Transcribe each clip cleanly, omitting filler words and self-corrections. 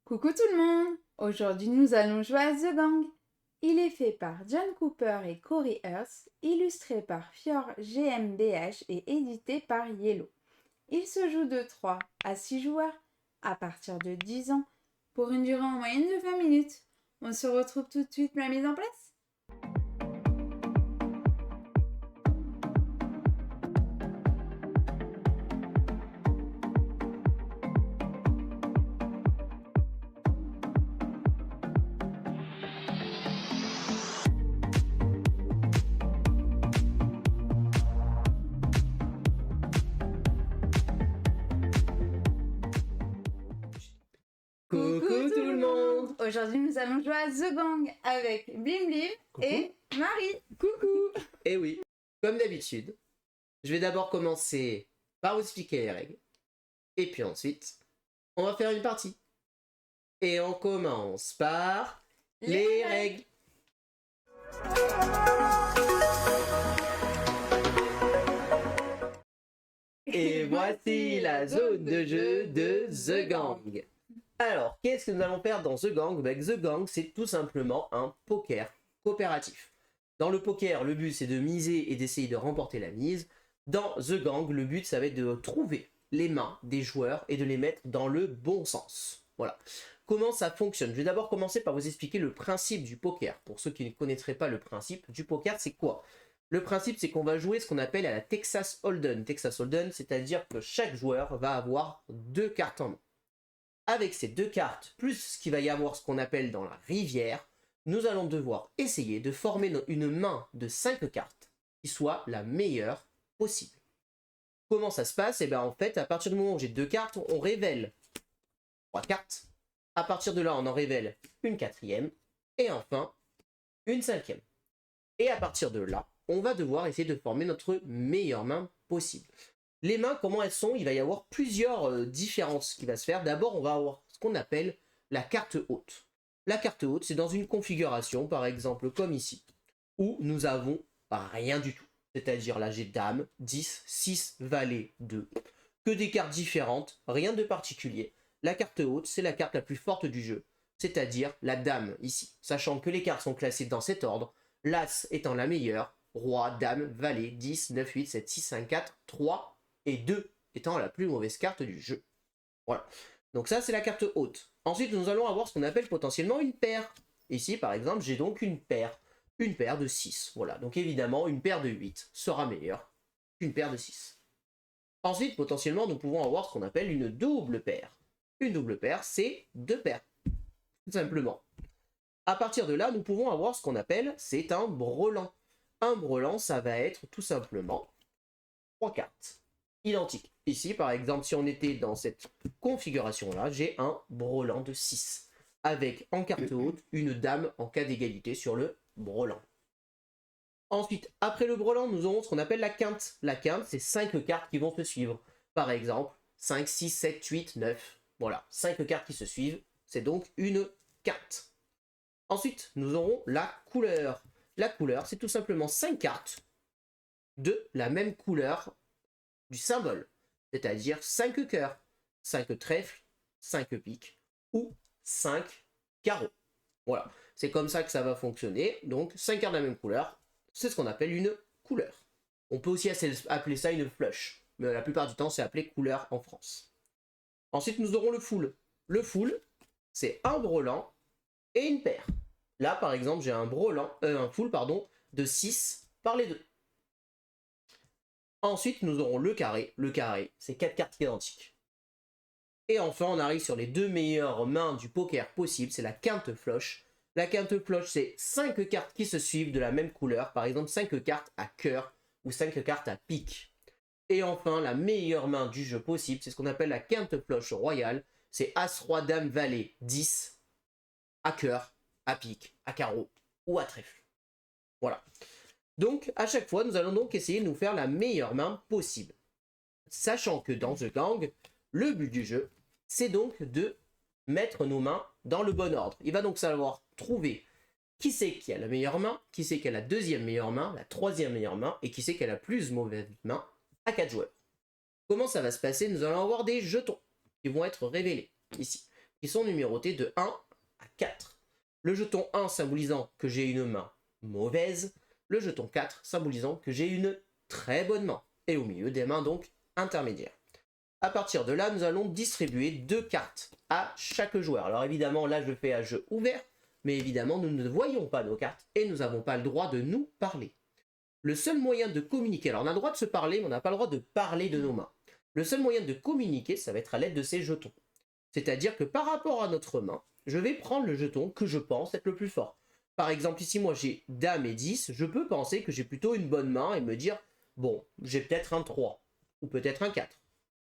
Coucou tout le monde! Aujourd'hui nous allons jouer à The Gang. Il est fait par John Cooper et Corey Hurst, illustré par Fior GmbH et édité par Yellow. Il se joue de 3 à 6 joueurs à partir de 10 ans pour une durée en moyenne de 20 minutes. On se retrouve tout de suite, la mise en place? Coucou tout le monde. Aujourd'hui nous allons jouer à The Gang avec Blim Blim et Marie. Coucou! Et oui, comme d'habitude, je vais d'abord commencer par vous expliquer les règles. Et puis ensuite, on va faire une partie. Et on commence par les règles. Et voici la zone de jeu de The Gang. Alors, qu'est-ce que nous allons faire dans The Gang? The Gang, c'est tout simplement un poker coopératif. Dans le poker, le but c'est de miser et d'essayer de remporter la mise. Dans The Gang, le but ça va être de trouver les mains des joueurs et de les mettre dans le bon sens. Voilà. Comment ça fonctionne? Je vais d'abord commencer par vous expliquer le principe du poker. Pour ceux qui ne connaîtraient pas le principe du poker, c'est quoi? Le principe, c'est qu'on va jouer ce qu'on appelle à la Texas Hold'em. Texas Hold'em, c'est-à-dire que chaque joueur va avoir 2 cartes en main. Avec ces 2 cartes, plus ce qu'il va y avoir ce qu'on appelle dans la rivière, nous allons devoir essayer de former une main de 5 cartes qui soit la meilleure possible. Comment ça se passe? Et bien en fait, à partir du moment où j'ai 2 cartes, on révèle 3 cartes. À partir de là, on en révèle une 4e et enfin une 5e. Et à partir de là, on va devoir essayer de former notre meilleure main possible. Les mains, comment elles sont? Il va y avoir plusieurs différences qui va se faire. D'abord, on va avoir ce qu'on appelle la carte haute. La carte haute, c'est dans une configuration, par exemple comme ici, où nous avons rien du tout. C'est-à-dire là, j'ai dame, 10, 6, valet, 2. Que des cartes différentes, rien de particulier. La carte haute, c'est la carte la plus forte du jeu. C'est-à-dire la dame ici. Sachant que les cartes sont classées dans cet ordre, l'as étant la meilleure, roi, dame, valet, 10, 9, 8, 7, 6, 5, 4, 3 et 2 étant la plus mauvaise carte du jeu. Voilà. Donc ça, c'est la carte haute. Ensuite, nous allons avoir ce qu'on appelle potentiellement une paire. Ici, par exemple, j'ai donc une paire. Une paire de 6. Voilà. Donc évidemment, une paire de 8 sera meilleure qu'une paire de 6. Ensuite, potentiellement, nous pouvons avoir ce qu'on appelle une double paire. Une double paire, c'est 2 paires. Tout simplement. À partir de là, nous pouvons avoir ce qu'on appelle, c'est un brelan. Un brelan, ça va être tout simplement 3 cartes identiques. Ici, par exemple, si on était dans cette configuration-là, j'ai un brelan de 6. Avec, en carte haute, une dame en cas d'égalité sur le brelan. Ensuite, après le brelan, nous aurons ce qu'on appelle la quinte. La quinte, c'est 5 cartes qui vont se suivre. Par exemple, 5, 6, 7, 8, 9. Voilà, 5 cartes qui se suivent. C'est donc une quinte. Ensuite, nous aurons la couleur. La couleur, c'est tout simplement 5 cartes de la même couleur du symbole. C'est-à-dire 5 cœurs, 5 trèfles, 5 piques ou 5 carreaux. Voilà, c'est comme ça que ça va fonctionner. Donc 5 cartes de la même couleur, c'est ce qu'on appelle une couleur. On peut aussi appeler ça une flush, mais la plupart du temps c'est appelé couleur en France. Ensuite nous aurons le full. Le full, c'est un brelan et une paire. Là par exemple j'ai un full de 6 par les 2. Ensuite, nous aurons le carré. Le carré, c'est 4 cartes identiques. Et enfin, on arrive sur les 2 meilleures mains du poker possible. C'est la quinte flush. La quinte flush, c'est 5 cartes qui se suivent de la même couleur. Par exemple, 5 cartes à cœur ou 5 cartes à pique. Et enfin, la meilleure main du jeu possible, c'est ce qu'on appelle la quinte flush royale. C'est As, Roi, Dame, Valet, 10 à cœur, à pique, à carreau ou à trèfle. Voilà. Donc, à chaque fois, nous allons donc essayer de nous faire la meilleure main possible. Sachant que dans The Gang, le but du jeu, c'est donc de mettre nos mains dans le bon ordre. Il va donc savoir trouver qui c'est qui a la meilleure main, qui c'est qui a la deuxième meilleure main, la troisième meilleure main, et qui c'est qui a la plus mauvaise main à 4 joueurs. Comment ça va se passer? Nous allons avoir des jetons qui vont être révélés ici. qui sont numérotés de 1 à 4. Le jeton 1 symbolisant que j'ai une main mauvaise, le jeton 4 symbolisant que j'ai une très bonne main, et au milieu des mains donc intermédiaires. À partir de là, nous allons distribuer 2 cartes à chaque joueur. Alors évidemment, là je fais à jeu ouvert, mais évidemment nous ne voyons pas nos cartes et nous n'avons pas le droit de nous parler. Le seul moyen de communiquer, alors on a le droit de se parler, mais on n'a pas le droit de parler de nos mains. Le seul moyen de communiquer, ça va être à l'aide de ces jetons. C'est-à-dire que par rapport à notre main, je vais prendre le jeton que je pense être le plus fort. Par exemple, ici, moi j'ai Dame et 10, je peux penser que j'ai plutôt une bonne main et me dire, bon, j'ai peut-être un 3, ou peut-être un 4.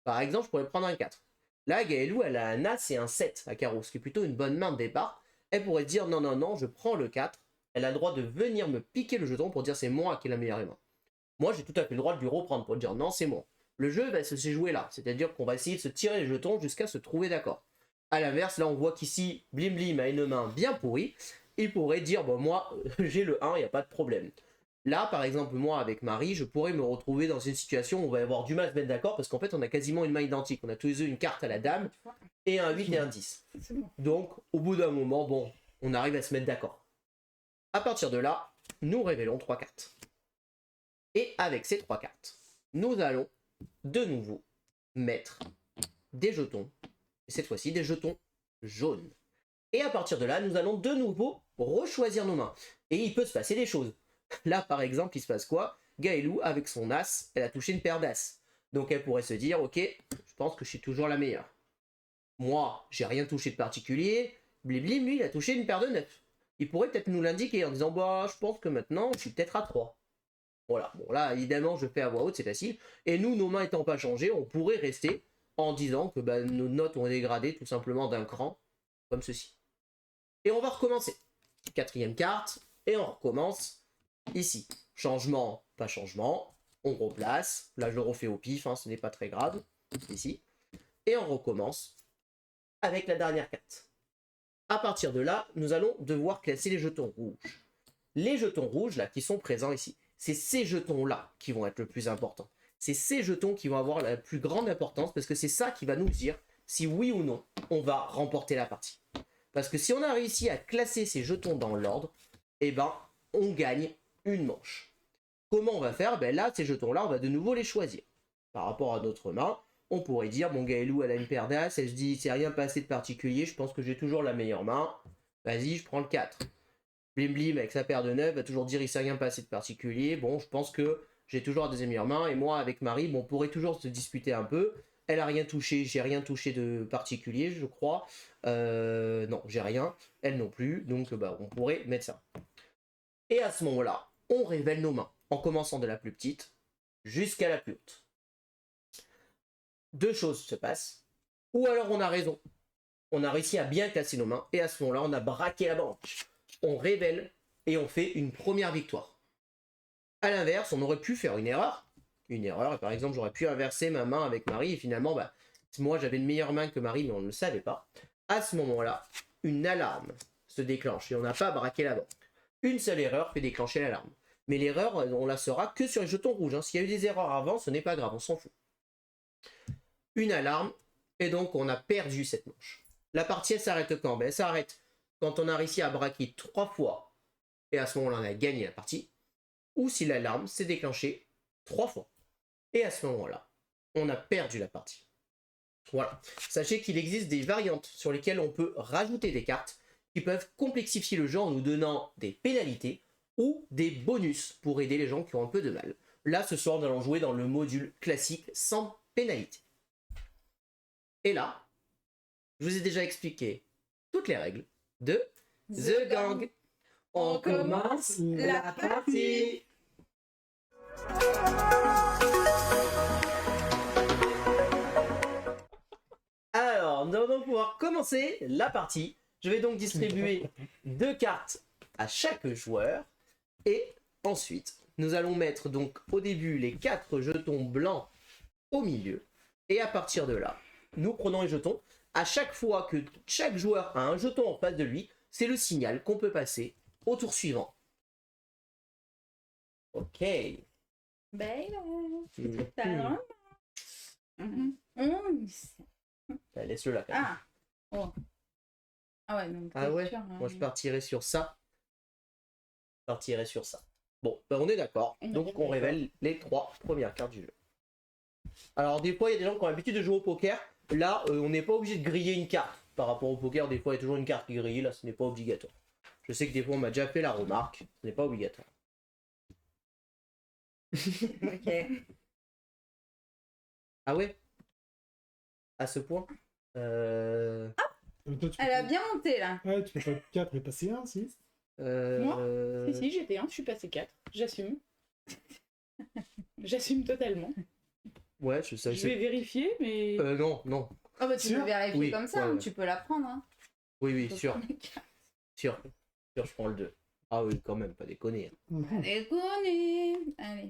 Par exemple, je pourrais prendre un 4. Là, Gaëlou, elle a un As et un 7 à carreau, ce qui est plutôt une bonne main de départ. Elle pourrait dire, non, non, non, je prends le 4. Elle a le droit de venir me piquer le jeton pour dire c'est moi qui ai la meilleure main. Moi, j'ai tout à fait le droit de lui reprendre pour dire non, c'est moi. Le jeu va se jouer là, c'est-à-dire qu'on va essayer de se tirer les jetons jusqu'à se trouver d'accord. A l'inverse, là on voit qu'ici, Blim Blim a une main bien pourrie, il pourrait dire, bon moi, j'ai le 1, il n'y a pas de problème. Là, par exemple, moi avec Marie, je pourrais me retrouver dans une situation où on va avoir du mal à se mettre d'accord, parce qu'en fait on a quasiment une main identique, on a tous les deux une carte à la dame, et un 8 et un 10. Donc, au bout d'un moment, bon, on arrive à se mettre d'accord. À partir de là, nous révélons 3 cartes. Et avec ces 3 cartes, nous allons de nouveau mettre des jetons, et cette fois-ci des jetons jaunes. Et à partir de là, nous allons de nouveau rechoisir nos mains. Et il peut se passer des choses. Là, par exemple, il se passe quoi? Gaëlou, avec son As, elle a touché une paire d'As. Donc elle pourrait se dire, ok, je pense que je suis toujours la meilleure. Moi, j'ai rien touché de particulier. Blim Blim, lui, il a touché une paire de 9. Il pourrait peut-être nous l'indiquer en disant, bah, je pense que maintenant, je suis peut-être à 3. Voilà, bon là évidemment je fais à voix haute, c'est facile. Et nous, nos mains étant pas changées, on pourrait rester en disant que bah, nos notes ont dégradé tout simplement d'un cran, comme ceci. Et on va recommencer. 4e carte, et on recommence ici. Changement, pas changement, on replace. Là je le refais au pif, hein, ce n'est pas très grave. Ici. Et on recommence avec la dernière carte. À partir de là, nous allons devoir classer les jetons rouges. Les jetons rouges là qui sont présents ici. C'est ces jetons-là qui vont être le plus important. C'est ces jetons qui vont avoir la plus grande importance parce que c'est ça qui va nous dire si oui ou non on va remporter la partie. Parce que si on a réussi à classer ces jetons dans l'ordre, eh ben on gagne une manche. Comment on va faire? Ben là, ces jetons-là, on va de nouveau les choisir. Par rapport à notre main, on pourrait dire, bon Gaëlou, elle a une paire d'as, elle se dit, c'est rien passé de particulier, je pense que j'ai toujours la meilleure main. Vas-y, je prends le 4. Blim Blim avec sa paire de 9 va toujours dire il s'est rien passé de particulier. Bon, je pense que j'ai toujours la deuxième meilleure main. Et moi, avec Marie, bon, on pourrait toujours se disputer un peu. Elle a rien touché, j'ai rien touché de particulier, je crois. Non, j'ai rien. Elle non plus. Donc, bah, on pourrait mettre ça. Et à ce moment-là, on révèle nos mains. En commençant de la plus petite jusqu'à la plus haute. 2 choses se passent. Ou alors on a raison. On a réussi à bien classer nos mains. Et à ce moment-là, on a braqué la banque. On révèle et on fait une première victoire. A l'inverse, on aurait pu faire une erreur. Une erreur, et par exemple, j'aurais pu inverser ma main avec Marie, et finalement, bah, moi j'avais une meilleure main que Marie, mais on ne le savait pas. À ce moment-là, une alarme se déclenche, et on n'a pas braqué la banque. Une seule erreur fait déclencher l'alarme. Mais l'erreur, on la saura que sur les jetons rouges. Hein. S'il y a eu des erreurs avant, ce n'est pas grave, on s'en fout. Une alarme, et donc on a perdu cette manche. La partie, elle s'arrête quand? Ben, elle s'arrête quand on a réussi à braquer 3 fois, et à ce moment-là, on a gagné la partie, ou si l'alarme s'est déclenchée 3 fois. Et à ce moment-là, on a perdu la partie. Voilà. Sachez qu'il existe des variantes sur lesquelles on peut rajouter des cartes qui peuvent complexifier le jeu en nous donnant des pénalités ou des bonus pour aider les gens qui ont un peu de mal. Là, ce soir, nous allons jouer dans le module classique sans pénalité. Et là, je vous ai déjà expliqué toutes les règles de The Gang. On commence la partie. Alors, nous allons donc pouvoir commencer la partie. Je vais donc distribuer 2 cartes à chaque joueur. Et ensuite, nous allons mettre donc au début les 4 jetons blancs au milieu. Et à partir de là, nous prenons les jetons. À chaque fois que chaque joueur a un jeton en face de lui, c'est le signal qu'on peut passer au tour suivant. Ok. Ben non. T'as Laisse-le là. Ah. Oh. Ah ouais, donc Ah t'es ouais, sûr, hein. moi je partirais sur ça. Je partirais sur ça. Bon, ben on est d'accord. On est Donc bien on d'accord. révèle les 3 premières cartes du jeu. Alors des fois, il y a des gens qui ont l'habitude de jouer au poker. Là, on n'est pas obligé de griller une carte. Par rapport au poker, des fois, il y a toujours une carte qui grille. Là, ce n'est pas obligatoire. Je sais que des fois, on m'a déjà fait la remarque. Ce n'est pas obligatoire. Ok. Ah ouais? À ce point? Toi, tu Elle a peux... bien monté là. Ouais, tu peux pas 4 et passer 1, si. Si, j'étais 1, je suis passé 4. J'assume. J'assume totalement. Ouais, je sais. Je vais vérifier, mais... Non, non. Oh bah tu Sûr peux vérifier Oui, comme ça, ouais, hein, ouais. tu peux la prendre. Hein. Oui, Tu oui, peux sûr. prendre les cartes. Sûr, je prends le 2. Ah oui, quand même, pas déconner. Allez, connu. Allez.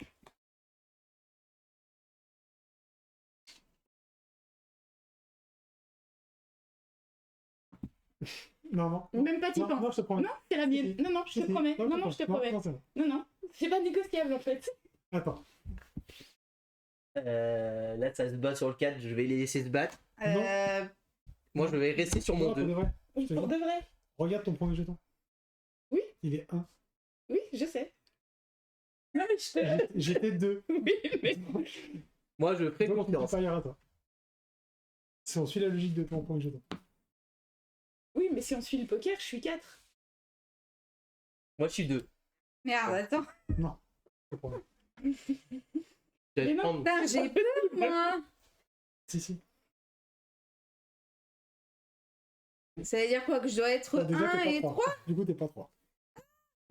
Non, non. Même pas t'y Non, penses. non, je te promets. Non, c'est la mienne. Si, si. Non, non, je te Si, si. promets. Non, non, c'est je te bon. promets. Non, c'est bon. Non, non, c'est pas négociable en fait. Attends. Là, ça se bat sur le 4, je vais les laisser se battre. Moi, je vais rester sur mon Non, pour 2. de vrai. Je te Pour jure. de vrai. Regarde ton premier jeton. Oui. Il est 1. Oui, je sais. Non, mais je te... J'étais 2. Oui, mais... Moi, je ferai Donc, confiance. pas à toi. Si on suit la logique de ton premier jeton. Oui, mais si on suit le poker, je suis 4. Moi, je suis 2. Merde, attends. Non, je te promets. Je vais Mais non, prendre- Putain, j'ai peur, moi. Si, si. Ça veut dire quoi, que je dois être Déjà, 1 t'es et pas 3? 3. Du coup, t'es pas 3.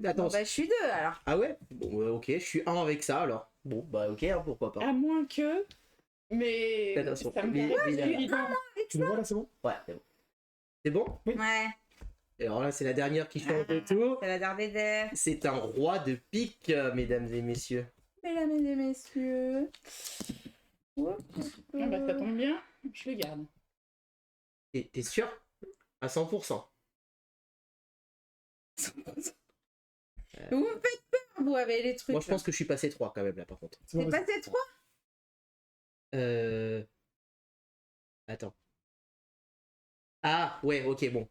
Attends. Bon, bah, je suis 2 alors. Ah ouais? Bon, ok, je suis 1 avec ça alors. Bon, bah ok, hein, pourquoi pas. À moins que... Mais... Attention. Ça me Mais- paraît mais- évident. Tu le vois là, c'est bon? Ouais, c'est bon. C'est bon? Ouais, Et alors là, c'est la dernière qui change de tour. c'est la Darbédère. C'est un roi de pique, mesdames et messieurs. Mesdames et messieurs. Ah bah, ça tombe bien, je le garde. T'es sûr? À 100%. Vous me faites peur, vous, avec les trucs. Moi, je pense que je suis passé 3 quand même là, par contre. C'est C'est bon, vas-y. passé 3? Attends. Ah, ouais, ok, bon.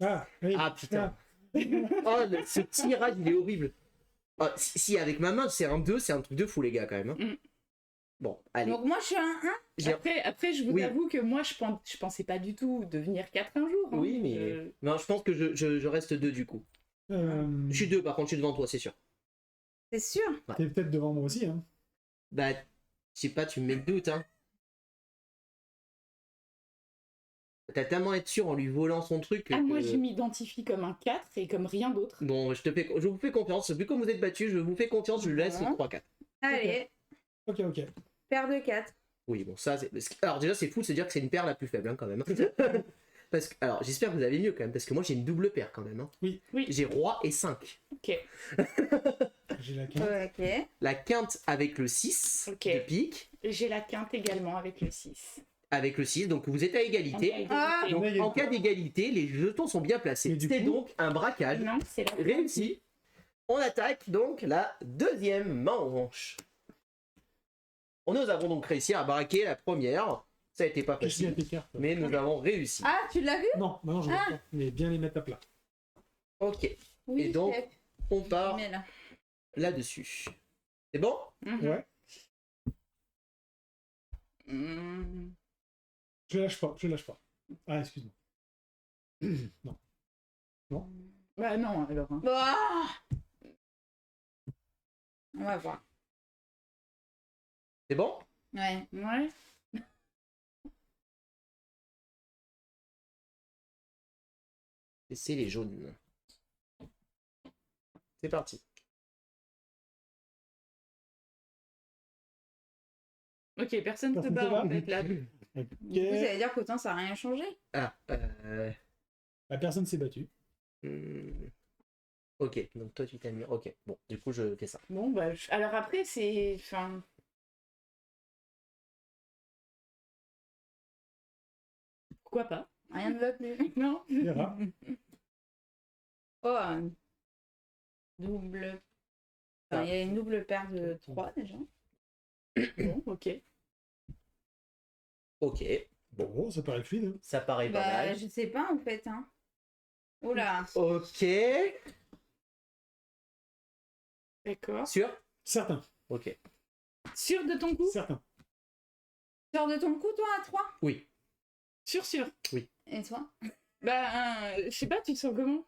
Ah, oui. Ah, putain. Ah. Oh, ce tirage, il est horrible. Oh, si, avec ma main, c'est un 2, c'est un truc de fou, les gars, quand même. Hein. Mm. Bon, allez. Donc, moi, je suis un 1. J'ai- Après, je vous Oui. avoue que moi, je pensais pas du tout devenir 4 un jour. Hein. Oui, mais. Non, je pense que je reste 2 du coup. Je suis 2, par contre, je suis devant toi, c'est sûr. C'est sûr. T'es peut-être devant moi aussi, hein. Bah, je sais pas, tu me mets le doute, hein. T'as tellement être sûr en lui volant son truc. Ah, moi, que- je m'identifie comme un 4 et comme rien d'autre. Bon, je vous fais confiance. Vu comme vous êtes battu, je vous fais confiance, je lui laisse Bon. 3-4. Allez, Ok, ok. paire de 4. Oui, bon, ça, c'est. Alors, déjà, c'est fou de se dire que c'est une paire la plus faible, hein, quand même. Parce que, alors, j'espère que vous avez mieux quand même, parce que moi, j'ai une double paire quand même. Hein. Oui. Oui. J'ai roi et 5. Ok. J'ai la carte. Ok. La quinte avec le 6 Ok. de pique, J'ai la quinte également avec le 6. avec le 6, donc vous êtes à égalité. Ah. Donc, Égalité. en cas d'égalité, les jetons sont bien placés. Et du C'est coup- donc un braquage Non, c'est la réussi. On attaque donc la deuxième manche. Nous avons donc réussi à braquer la première. Ça a été pas Qu'est-ce qu'il y a facile, tes cartes? mais nous avons réussi. Ah, tu l'as vu? Non, maintenant je Ah. vais pas. Mais bien les mettre à plat. Ok, Oui, Et donc, chef. on part Mais là. là-dessus. C'est bon? Mhm. Ouais. Mm. Je lâche pas, je lâche pas. Ah, excuse-moi. Non. Bah non, alors. Hein. Bon, ah. On va voir. C'est bon? Ouais. Ouais. Et c'est les jaunes. C'est parti. Ok, personne se Personne bat se bat en fait là. Ok. Du coup, ça veut dire qu'autant ça n'a rien changé. Ah, La personne s'est battue. hmm. Ok, donc toi tu t'as mis. Ok, bon, du coup je fais ça. Bon, bah, alors après, c'est. Enfin. Pourquoi pas? Rien ne va plus. Non. On verra. Oh, un double. Enfin, il y a une double paire de 3 déjà. Bon, ok. Ok, Bon, ça paraît fluide. Hein. ça paraît pas Bah, mal. je sais pas en fait. Hein. Oula. Ok. D'accord. Sûr? Certain. Ok. Sûr de ton coup? Certain. Sors de ton coup, toi, à 3. Oui. Sûr. Et toi? Bah, je sais pas, tu te sens comment?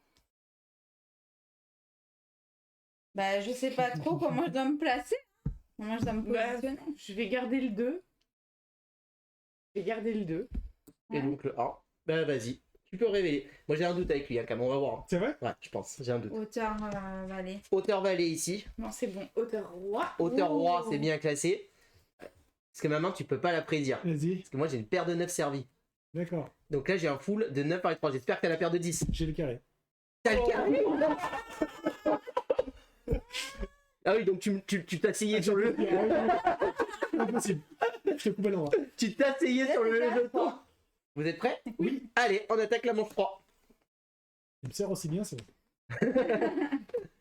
Bah, je sais pas trop comment je dois me placer. Comment je dois me Bah, positionner. je vais garder le 2. Je vais garder le 2. Et Ouais. donc le 1. Bah vas-y. Tu peux révéler. Moi j'ai un doute avec lui, hein, Cam, on va voir. C'est vrai? Ouais, je pense. J'ai un doute. Hauteur vallée. Hauteur vallée ici. Non, c'est bon. Hauteur roi. Hauteur Oh. roi, c'est bien classé. Parce que ma main, tu peux pas la prédire. Vas-y. Parce que moi j'ai une paire de 9 servies. D'accord. Donc là j'ai un full de 9 par les 3. J'espère que t'as la paire de 10. J'ai le carré. T'as le carré. Ah oui, donc tu t'asseyais sur le. Impossible. Je te coupe à l'endroit. Tu t'asseyais sur le Là, c'est jeton. ça. Vous êtes prêts? Oui. Allez, on attaque la manche 3. Tu me sers aussi bien, c'est bon.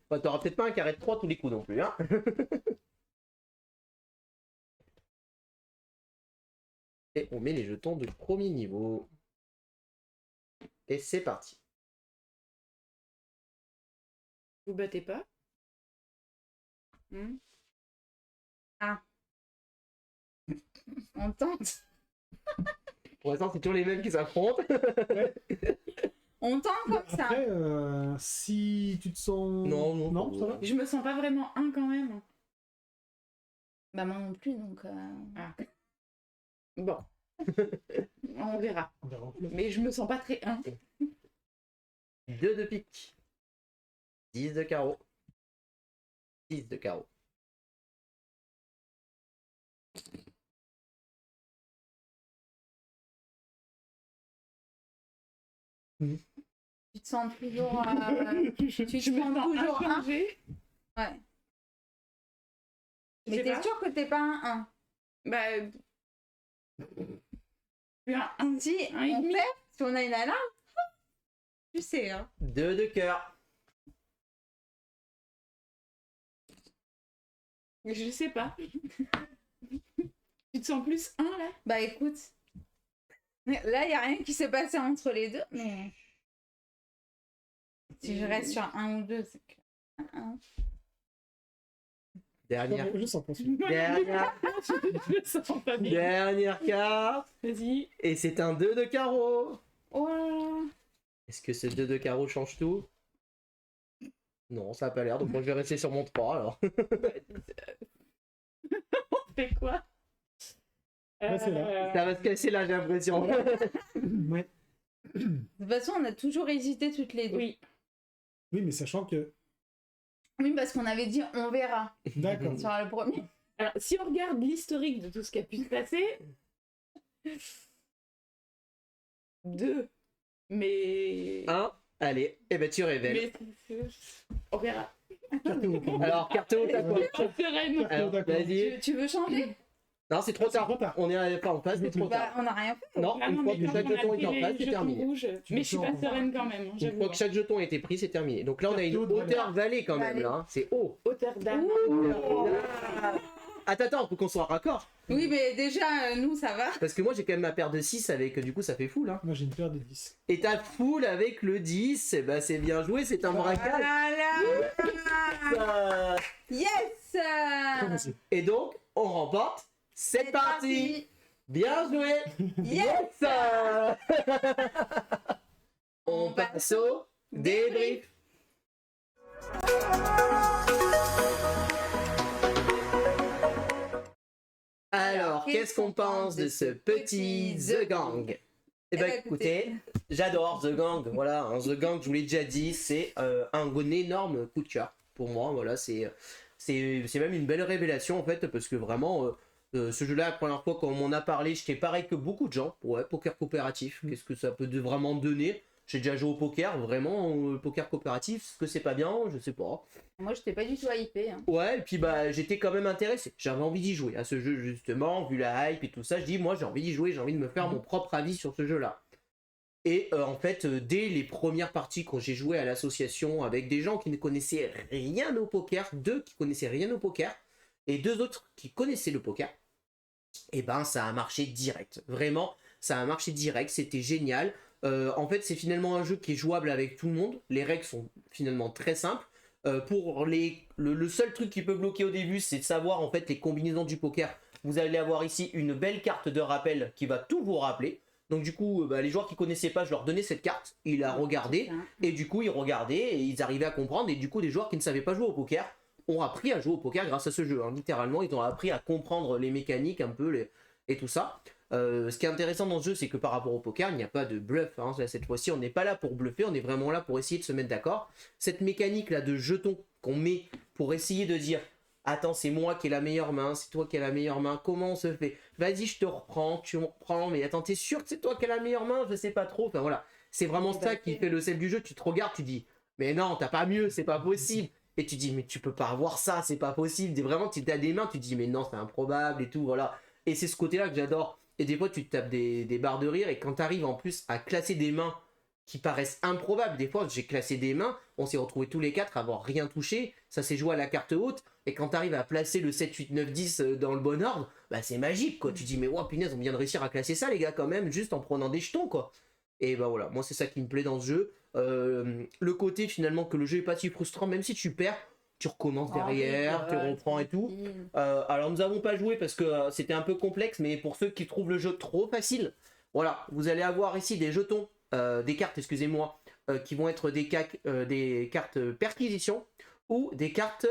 Bah, t'auras peut-être pas un carré de 3 tous les coups non plus, hein. Et on met les jetons de premier niveau. Et c'est parti. Vous battez pas? On tente. Pour l'instant, c'est toujours les mêmes qui s'affrontent. On tente comme ça. Après, si tu te sens... Non, non, Non, ça va? Je me sens pas vraiment un quand même. Bah, moi non plus, donc. Bon. On verra. On verra. Mais je me sens pas très un. 2 de pique. 10 de carreau. 10 de carreau. Tu te sens toujours. Je te me sens sens toujours un. inchangée. Ouais. Je Mais sais t'es pas. sûr que t'es pas un 1? Bah. Je suis un Si Un et on demi. fait, si on a une alarme, tu sais, hein. 2 de cœur. Je sais pas. Tu te sens plus un là? Bah écoute, là, il n'y a rien qui s'est passé entre les deux, mais si je reste sur un ou deux, c'est que. Un. Dernière. Je sens pas celui-là. Dernière. Je me sens pas bien. Dernière carte. Vas-y. Et c'est un 2 de carreau. Oh là là. Est-ce que ce 2 de carreau change tout? Non, ça n'a pas l'air, donc moi je vais rester sur mon 3 alors. On fait quoi? Ouais, c'est là. Ça va se casser là, j'ai l'impression. Ouais. De toute façon, on a toujours hésité toutes les deux. Oui. Oui, mais sachant que... Oui, parce qu'on avait dit on verra D'accord. sur le premier. Alors, si on regarde l'historique de tout ce qui a pu se passer, 2. Mais. 1, allez, et ben tu révèles. Mais. On verra. Carte haute, hein. Alors, Carto, t'as quoi? Sereine. Alors, D'accord. vas-y. Tu veux changer? Non, c'est trop tard. trop tard. On est pas en face, c'est trop Bah, tard. on n'a rien fait. Non, Ah une non, fois mais que quand chaque on a jeton est pris en les face, c'est jetons terminé. rouges, mais je suis pas sens, sereine quand même. Une J'avoue. fois que chaque jeton a été pris, c'est terminé. Donc là, on a une Carte haute, hauteur vallée quand même, Vallée. là. Hein. C'est haut. Hauteur d'âme. Attends, faut qu'on soit raccord. Oui, mais déjà, nous, ça va. Parce que moi, j'ai quand même ma paire de 6 avec, du coup, ça fait full. Hein. Moi, j'ai une paire de 10. Et ta full avec le 10, eh ben, c'est bien joué, c'est un braquage. Voilà. Yes. Commencez. Et donc, on remporte. C'est parti. Bien joué. Yes. On passe au débrief. Alors, qu'est-ce qu'on pense de ce petit The Gang? Eh ben écoutez, j'adore The Gang, voilà, hein, The Gang, je vous l'ai déjà dit, c'est un énorme coup de cœur pour moi, voilà, c'est même une belle révélation en fait, parce que vraiment, ce jeu-là, la première fois qu'on m'en a parlé, j'étais pareil que beaucoup de gens, ouais, poker coopératif, qu'est-ce que ça peut vraiment donner? J'ai déjà joué au poker, vraiment, poker coopératif, est-ce que c'est pas bien? Je sais pas. Moi, je t'ai pas du tout hypé. Hein. Ouais, et puis bah j'étais quand même intéressé. J'avais envie d'y jouer à ce jeu justement, vu la hype et tout ça. Je dis moi j'ai envie d'y jouer, j'ai envie de me faire mon propre avis sur ce jeu-là. Et en fait, dès les premières parties quand j'ai joué à l'association avec des gens qui ne connaissaient rien au poker, 2 qui connaissaient rien au poker et 2 autres qui connaissaient le poker, et ben ça a marché direct. Vraiment, ça a marché direct. C'était génial. En fait, c'est finalement un jeu qui est jouable avec tout le monde. Les règles sont finalement très simples. Le seul truc qui peut bloquer au début, c'est de savoir en fait les combinaisons du poker. Vous allez avoir ici une belle carte de rappel qui va tout vous rappeler. Donc du coup, les joueurs qui connaissaient pas, je leur donnais cette carte, ils la regardaient, et du coup ils regardaient et ils arrivaient à comprendre. Et du coup, des joueurs qui ne savaient pas jouer au poker ont appris à jouer au poker grâce à ce jeu. Hein. Littéralement, ils ont appris à comprendre les mécaniques un peu et tout ça. Ce qui est intéressant dans ce jeu, c'est que par rapport au poker, il n'y a pas de bluff. Hein. Cette fois-ci, on n'est pas là pour bluffer, on est vraiment là pour essayer de se mettre d'accord. Cette mécanique-là de jetons qu'on met pour essayer de dire attends, c'est moi qui ai la meilleure main, c'est toi qui as la meilleure main, comment on se fait? Vas-y, je te reprends, tu me reprends, mais attends, t'es sûr que c'est toi qui as la meilleure main? Je sais pas trop. Enfin voilà, c'est vraiment ça qui fait le sel du jeu. Tu te regardes, tu dis mais non, t'as pas mieux, c'est pas possible. Et tu dis mais tu peux pas avoir ça, c'est pas possible. Et vraiment, tu as des mains, tu dis mais non, c'est improbable et tout, voilà. Et c'est ce côté-là que j'adore. Et des fois, tu te tapes des barres de rire. Et quand tu arrives en plus à classer des mains qui paraissent improbables, des fois, j'ai classé des mains, on s'est retrouvés tous les quatre à avoir rien touché. Ça s'est joué à la carte haute. Et quand tu arrives à placer le 7, 8, 9, 10 dans le bon ordre, bah c'est magique, quoi. Tu dis, mais ouais, punaise, on vient de réussir à classer ça, les gars, quand même, juste en prenant des jetons, quoi. Et bah voilà, moi, c'est ça qui me plaît dans ce jeu. Le côté, finalement, que le jeu est pas si frustrant, même si tu perds, tu recommences derrière, tu reprends et tout. Alors nous n'avons pas joué parce que c'était un peu complexe, mais pour ceux qui trouvent le jeu trop facile, voilà, vous allez avoir ici des jetons, des cartes, excusez-moi, qui vont être des cartes perquisition ou des cartes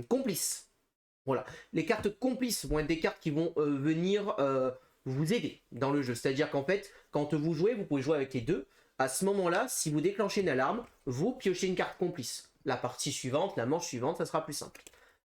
complices. Voilà, les cartes complices vont être des cartes qui vont venir vous aider dans le jeu. C'est-à-dire qu'en fait, quand vous jouez, vous pouvez jouer avec les deux. À ce moment-là, si vous déclenchez une alarme, vous piochez une carte complice. La partie suivante, la manche suivante, ça sera plus simple.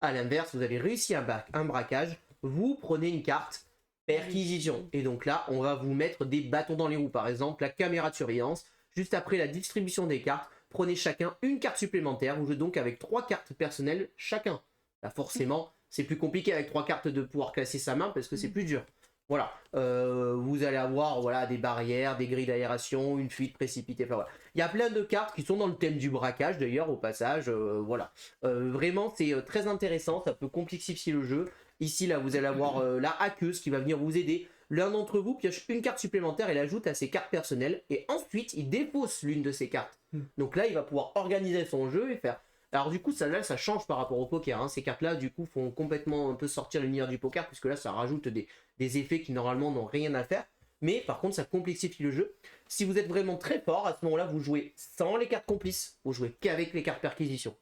A l'inverse, vous avez réussi un braquage, vous prenez une carte perquisition. Et donc là, on va vous mettre des bâtons dans les roues. Par exemple, la caméra de surveillance. Juste après la distribution des cartes, prenez chacun une carte supplémentaire. Vous jouez donc avec 3 cartes personnelles chacun. Là, forcément, c'est plus compliqué avec 3 cartes de pouvoir classer sa main parce que c'est plus dur. Voilà, vous allez avoir voilà, des barrières, des grilles d'aération, une fuite précipitée, enfin voilà. Il y a plein de cartes qui sont dans le thème du braquage d'ailleurs au passage, voilà. Vraiment c'est très intéressant, ça peut complexifier le jeu. Ici là vous allez avoir la hackeuse qui va venir vous aider. L'un d'entre vous pioche une carte supplémentaire et l'ajoute à ses cartes personnelles et ensuite il défausse l'une de ses cartes. Donc là il va pouvoir organiser son jeu et faire... Alors du coup ça change par rapport au poker, hein. Ces cartes là du coup font complètement un peu sortir l'univers du poker puisque là ça rajoute des effets qui normalement n'ont rien à faire, mais par contre ça complexifie le jeu. Si vous êtes vraiment très fort, à ce moment là vous jouez sans les cartes complices, vous jouez qu'avec les cartes perquisition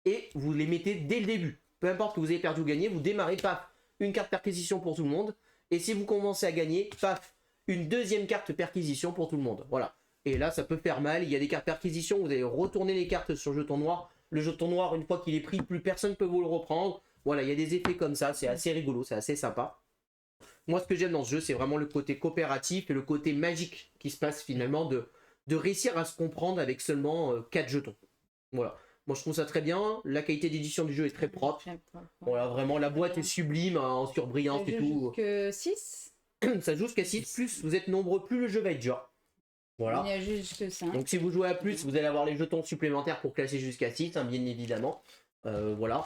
et vous les mettez dès le début, peu importe que vous ayez perdu ou gagné, vous démarrez, paf, une carte perquisition pour tout le monde, et si vous commencez à gagner, paf, une deuxième carte perquisition pour tout le monde, voilà. Et là ça peut faire mal, il y a des cartes perquisition, vous allez retourner les cartes sur le jeton noir. Le jeton noir, une fois qu'il est pris, plus personne ne peut vous le reprendre. Voilà, il y a des effets comme ça, c'est assez rigolo, c'est assez sympa. Moi, ce que j'aime dans ce jeu, c'est vraiment le côté coopératif et le côté magique qui se passe finalement de réussir à se comprendre avec seulement 4 jetons. Voilà. Moi, je trouve ça très bien. La qualité d'édition du jeu est très propre. Voilà, vraiment, la boîte est sublime, hein, en surbrillance et tout. Que 6 Ça joue jusqu'à 6, plus vous êtes nombreux, plus le jeu va être dur. Voilà. Il y a juste 5. Donc si vous jouez à plus, vous allez avoir les jetons supplémentaires pour classer jusqu'à 6, hein, bien évidemment. Voilà.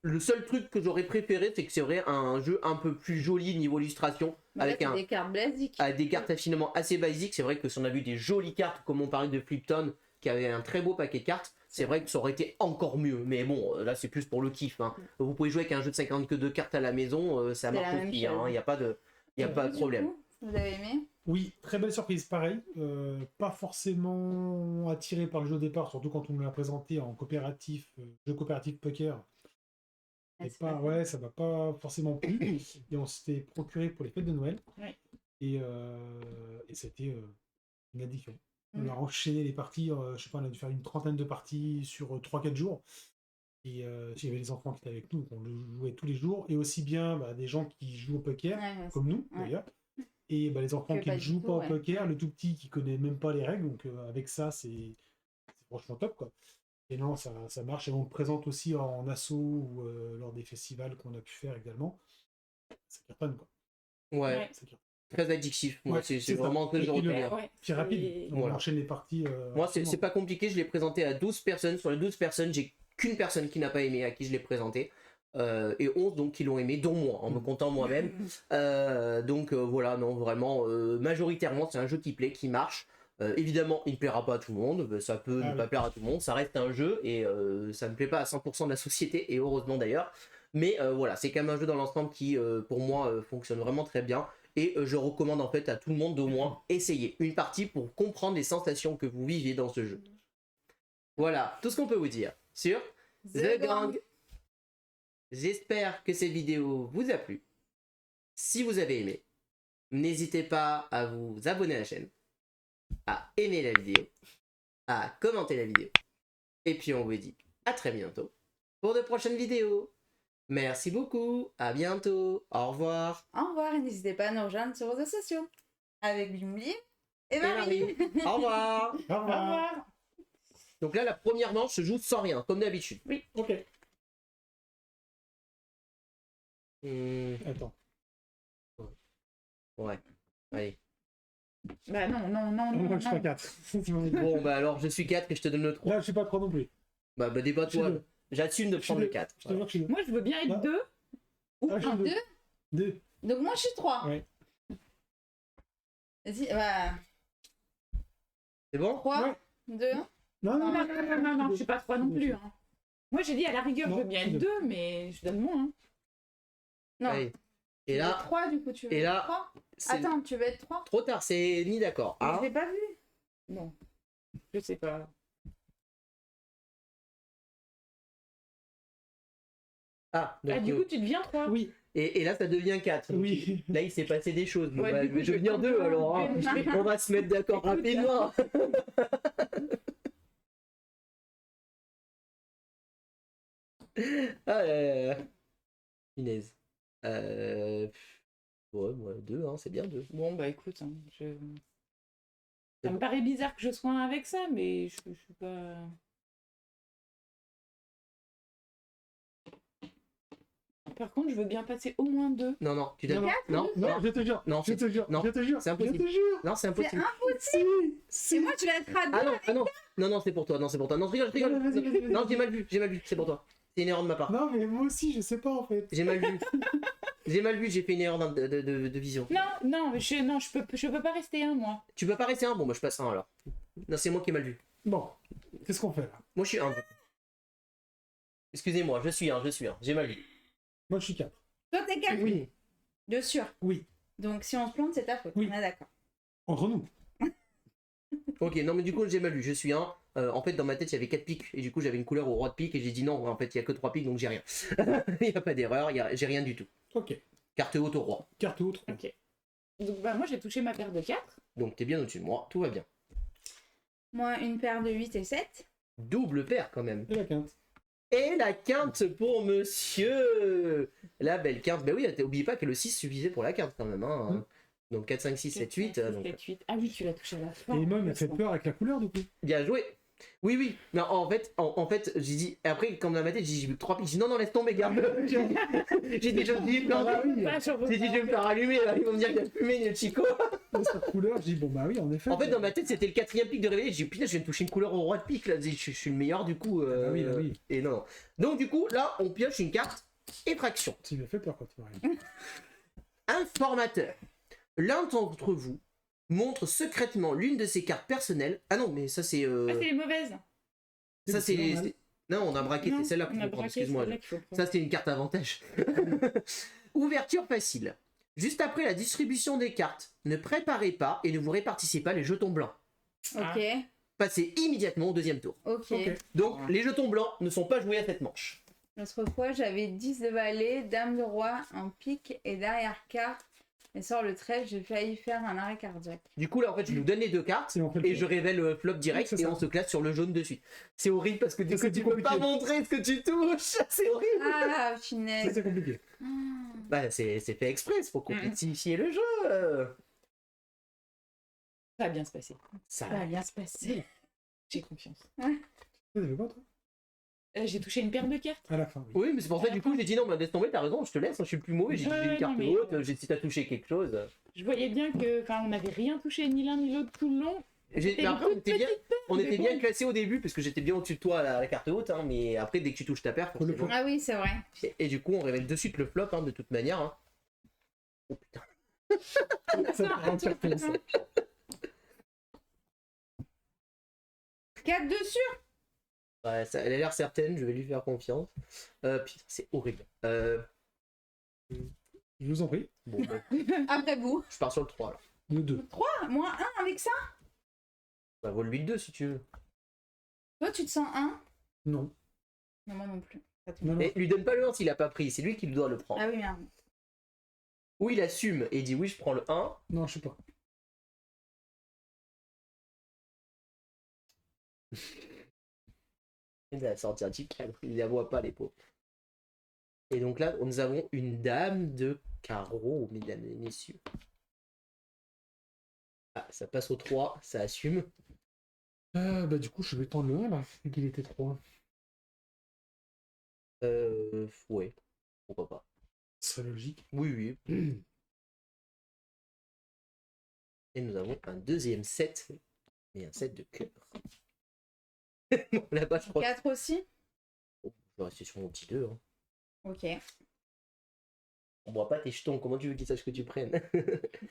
Le seul truc que j'aurais préféré, c'est que c'est vrai un jeu un peu plus joli niveau illustration. Avec des cartes basiques. Des cartes finalement assez basiques. C'est vrai que si on a vu des jolies cartes, comme on parlait de Flipton, qui avait un très beau paquet de cartes, c'est vrai que ça aurait été encore mieux. Mais bon, là c'est plus pour le kiff. Hein. Vous pouvez jouer avec un jeu de 52 cartes à la maison, ça marche aussi. Il n'y a pas de problème. Vous avez aimé? Oui, très belle surprise, pareil. Pas forcément attiré par le jeu au départ, surtout quand on me l'a présenté en coopératif, jeu coopératif poker. Ça m'a pas forcément plu. Et on s'était procuré pour les fêtes de Noël. Ouais. Et c'était une addiction. On a enchaîné les parties, je sais pas, on a dû faire une trentaine de parties sur 3-4 jours. Et il y avait les enfants qui étaient avec nous, on le jouait tous les jours. Et aussi bien des gens qui jouent au poker, comme nous d'ailleurs. Et les enfants qui ne jouent pas au poker, le tout petit qui connaît même pas les règles, donc avec ça, c'est franchement top, quoi. Et non, ça marche, et on le présente aussi en asso ou lors des festivals qu'on a pu faire également. Ça cartonne, quoi. Ouais, très addictif. Moi, c'est vraiment que je retiens. Puis rapide, on enchaîne les parties. Moi, c'est pas compliqué, je l'ai présenté à 12 personnes. Sur les 12 personnes, j'ai qu'une personne qui n'a pas aimé, à qui je l'ai présenté. et 11 donc qui l'ont aimé, dont moi, en me comptant moi-même. Donc voilà, non, vraiment, majoritairement, c'est un jeu qui plaît, qui marche. Évidemment, il ne plaira pas à tout le monde, ça peut ne pas plaire à tout le monde, ça reste un jeu et ça ne plaît pas à 100% de la société, et heureusement d'ailleurs. Mais voilà, c'est quand même un jeu dans l'ensemble qui, pour moi, fonctionne vraiment très bien. Et je recommande en fait à tout le monde d'au moins essayer une partie pour comprendre les sensations que vous vivez dans ce jeu. Voilà, tout ce qu'on peut vous dire sur The Gang. J'espère que cette vidéo vous a plu. Si vous avez aimé, n'hésitez pas à vous abonner à la chaîne, à aimer la vidéo, à commenter la vidéo. Et puis on vous dit à très bientôt pour de prochaines vidéos. Merci beaucoup, à bientôt, au revoir. Au revoir et n'hésitez pas à nous rejoindre sur les réseaux sociaux avec Bimli et Marie. Au revoir. Au Au revoir. revoir. Donc là, la première manche se joue sans rien, comme d'habitude. Ok. Attends. Ouais, allez. Bah non, non, non, Moi, non. je suis pas non. 4. Bon, bah alors je suis 4 et je te donne le 3. Là, je suis pas 3 non plus. Bah débat-toi. Je suis deux. J'assume de Je suis prendre le deux. 4. Je te jure que je suis 2. Moi, je veux bien être Non. 2. Ou Ah, je suis un. 2. 2. 2. Donc moi je suis 3. Ouais. Vas-y, bah C'est bon? 3, Ouais. 2. Non, Non, non, non, non, non, je suis pas 3 non plus. Hein. Moi, j'ai dit à la rigueur, Non, je veux bien être deux. 2, mais je donne moins. Hein. Non. Allez. Et là, 3 du coup tu veux et là, être 3. c'est Attends, tu veux être 3? trop tard, c'est mis d'accord. Je Hein? l'ai pas vu. Bon, je sais pas. Ah, donc, Ah, du coup, tu deviens 3. Oui. et là, ça devient 4. Oui. Là, il s'est passé des choses. Bon, Ouais, bah, du coup, je je vais vais devenir prendre 2 un, alors. Hein. je vais- On va se mettre d'accord Écoute, rapidement. Ah là là. Punaise. Ouais, 2, hein, c'est bien 2. Bon, bah écoute, hein, ça me paraît bizarre que je sois un avec ça, mais je suis pas... Par contre, je veux bien passer au moins 2. Non, non, tu donnes. Non, Non, Non, non, je te jure. Non, je te jure. non, Je te jure. c'est impossible. Je te jure. non, c'est C'est impossible. impossible. Si. Et moi tu vas être à 2. Ah non, ah non, non, non, c'est pour toi, non, c'est pour toi. Non, je rigole, je rigole. Vas-y, vas-y, vas-y. Non, j'ai mal vu, c'est pour toi. C'est une erreur de ma part. Non, mais moi aussi, je sais pas en fait. J'ai mal vu. J'ai mal vu, j'ai fait une erreur de vision. Non, non, mais je peux pas rester un, moi. Tu peux pas rester un? Bon, bah je passe un alors. Non, c'est moi qui ai mal vu. Bon, qu'est-ce qu'on fait là? Moi, je suis un. Excusez-moi, je suis un, j'ai mal vu. Moi, je suis 4. Toi t'es 4. Oui. De sûr. Oui. Donc si on se plante c'est ta faute. Oui. On est d'accord. Entre nous. Ok, non, mais du coup, j'ai mal vu, je suis un. En fait, dans ma tête, il y avait 4 pics, et du coup, j'avais une couleur au roi de pique, et j'ai dit non, en fait, il y a que 3 pics, donc j'ai rien. Il n'y a pas d'erreur, j'ai rien du tout. Ok. Carte haute au roi. Carte autre. Ok. Donc, bah, moi, j'ai touché ma paire de 4. Donc, t'es bien au-dessus de moi, tout va bien. Moi une paire de 8 et 7. Double paire quand même. Et la quinte. Et la quinte pour monsieur. La belle quinte. Ben oui, n'oublie pas que le 6 suffisait pour la quinte quand même. Hein. Donc 4, 5, 6, 7, 8. Donc... 7, 8. Ah oui, tu l'as touché à la fin. Et moi, il m'a fait peur avec la couleur du coup. Bien joué. Oui, oui. Mais en fait, j'ai dit. Après, quand dans ma tête, j'ai vu 3 pics. J'ai dit non, non, laisse tomber, garde. J'ai dit, je dis, non, Ah oui. Pas sur vos j'ai dit, je vais me faire allumer. Là. Ils vont me dire qu'il y a fumé, le chico. Et cette couleur, j'ai dit bon bah oui, en effet. En fait, dans ma tête, c'était le 4e pic de réveil. J'ai dit, putain, je viens de toucher une couleur au roi de pique. Là. Je suis le meilleur du coup. Bah oui, bah oui. Et non. Donc, du coup, là, on pioche une carte effraction. Tu m'as fait peur quand tu m'as dit. Informateur. L'un d'entre vous montre secrètement l'une de ses cartes personnelles. Ah non, mais ça c'est. Ah, c'est les mauvaises. Ça c'est. normal. Non, on a braqué, Non, c'est celle-là qu'il on a faut prendre, braqué excuse-moi. celle-là qu'il faut prendre. Ça c'est une carte avantage. Ouverture facile. Juste après la distribution des cartes, ne préparez pas et ne vous répartissez pas les jetons blancs. Ok. Passez immédiatement au deuxième tour. Ok. Ok. Donc les jetons blancs ne sont pas joués à cette manche. L'autre fois j'avais 10 de valet, dame de roi, un pique et derrière carte. Et sort le 13, j'ai failli faire un arrêt cardiaque. Du coup là en fait je vous donne les deux cartes. C'est en fait. Et je révèle le flop direct Oui, c'est et ça. on se classe sur le jaune de suite. C'est horrible parce que du coup C'est tu peux pas compliqué. montrer ce que tu touches. C'est horrible. Ah, Ça, finesse. c'est compliqué. Ah. Bah c'est fait exprès, c'est pour complexifier le jeu. Ça va bien se passer. Ça Ça va bien se passer. J'ai confiance. Vous avez quoi toi? J'ai touché une paire de cartes. À la fin, oui. Oui, mais c'est pour ça du coup j'ai dit non, bah, laisse tomber, t'as raison, je te laisse, hein, je suis le plus mauvais, j'ai Ouais, une carte non, mais- haute, j'ai si t'as touché quelque chose. Je voyais bien que, enfin, on n'avait rien touché ni l'un ni l'autre tout le long. C'était Après, une toute petite paire, on mais était bien bon. classés au début parce que j'étais bien au-dessus de toi à la carte haute, hein, mais après dès que tu touches ta paire, Faut le forcément. Ah oui, c'est vrai. Et du coup on révèle de suite le flop hein, de toute manière. Hein. Oh putain. Ça prend faire comme ça. 4 dessus. Ouais, elle a l'air certaine, je vais lui faire confiance. Putain, c'est horrible. Je vous en prie. Bon, bah, Après vous. je pars sur le 3 là. Le 2. 3, moins 1 avec ça. Bah vole 8-2 si tu veux. Toi, tu te sens 1. Non. Non, moi non plus. Ça tombe. Non, non. Mais lui donne pas le 1 s'il a pas pris, c'est lui qui doit le prendre. Ah oui, merde. Ou il assume et dit oui je prends le 1. Non, je sais pas. Il va sortir un petit cadre, il la voit pas les pauvres. Et donc là, nous avons une dame de carreau, mesdames et messieurs. Ah, ça passe au 3, ça assume. Bah du coup, je vais prendre le 1 là, vu qu'il était 3. Ouais, pourquoi pas. Ce serait logique. Oui, oui. Et nous avons un deuxième set, et un set de cœur. Bon, là-bas, je crois 4 aussi. que je vais rester sur mon petit 2. Hein. Ok. On voit pas tes jetons, comment tu veux qu'ils sachent que tu prennes?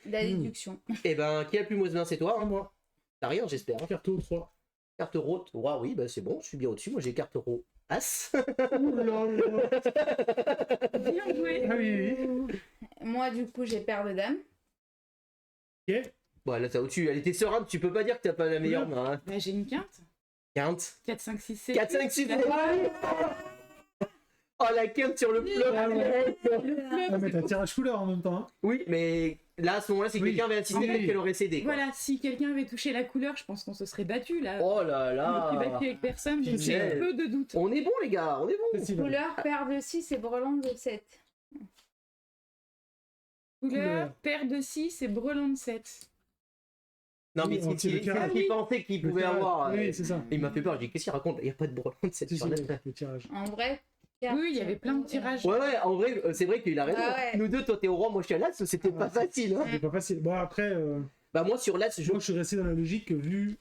La déduction. Eh ben, qui a le plus mauvais c'est toi À hein. moi. T'as rien, j'espère. Hein. Carte au 3. Carte euro, ouais, oui, bah c'est bon, je suis bien au-dessus. Moi j'ai carte euro As. Ouh là là. Bien joué. Ah oui, oui. Moi, du coup, j'ai paire de dames. Ok. Bon, là t'as au-dessus, elle était sereine, tu peux pas dire que t'as pas la meilleure main. Hein. Bah, j'ai une quinte. Quinte. 4, 5, 6, 7. 4, 5, 6, 7. Oh la quinte sur le flop. Ah ouais. Le Ah, mais flop, t'as tirage couleur en même temps. Hein. Oui, mais là à ce moment-là, si Oui. quelqu'un avait insisté, Oui. peut-être qu'elle aurait cédé. Quoi. Voilà, si quelqu'un avait touché la couleur, je pense qu'on se serait battu là. Oh là On ne s'est là. battu avec personne, donc Punaise. j'ai peu de doute. On est bon les gars, on est bon. Festival. Couleur, paire de 6 et breloque de 7. Couleur, paire de 6 et brelan de 7. Non mais Oui, si le tirage. il pensait qu'il Le pouvait tirage. avoir. Oui, c'est ça. Il m'a fait peur, j'ai dit qu'est-ce qu'il raconte? Il n'y a pas de brelan de cette Si, si, sur le tirage. En vrai. Oui, il y avait plein de tirages. Ouais, en vrai, c'est vrai qu'il a raison. Ah ouais. Nous deux, toi t'es au roi, moi je suis à l'as, c'était pas facile. Hein. C'est pas facile. Bon, après, Bah moi sur l'as, je... moi je suis resté dans la logique que vu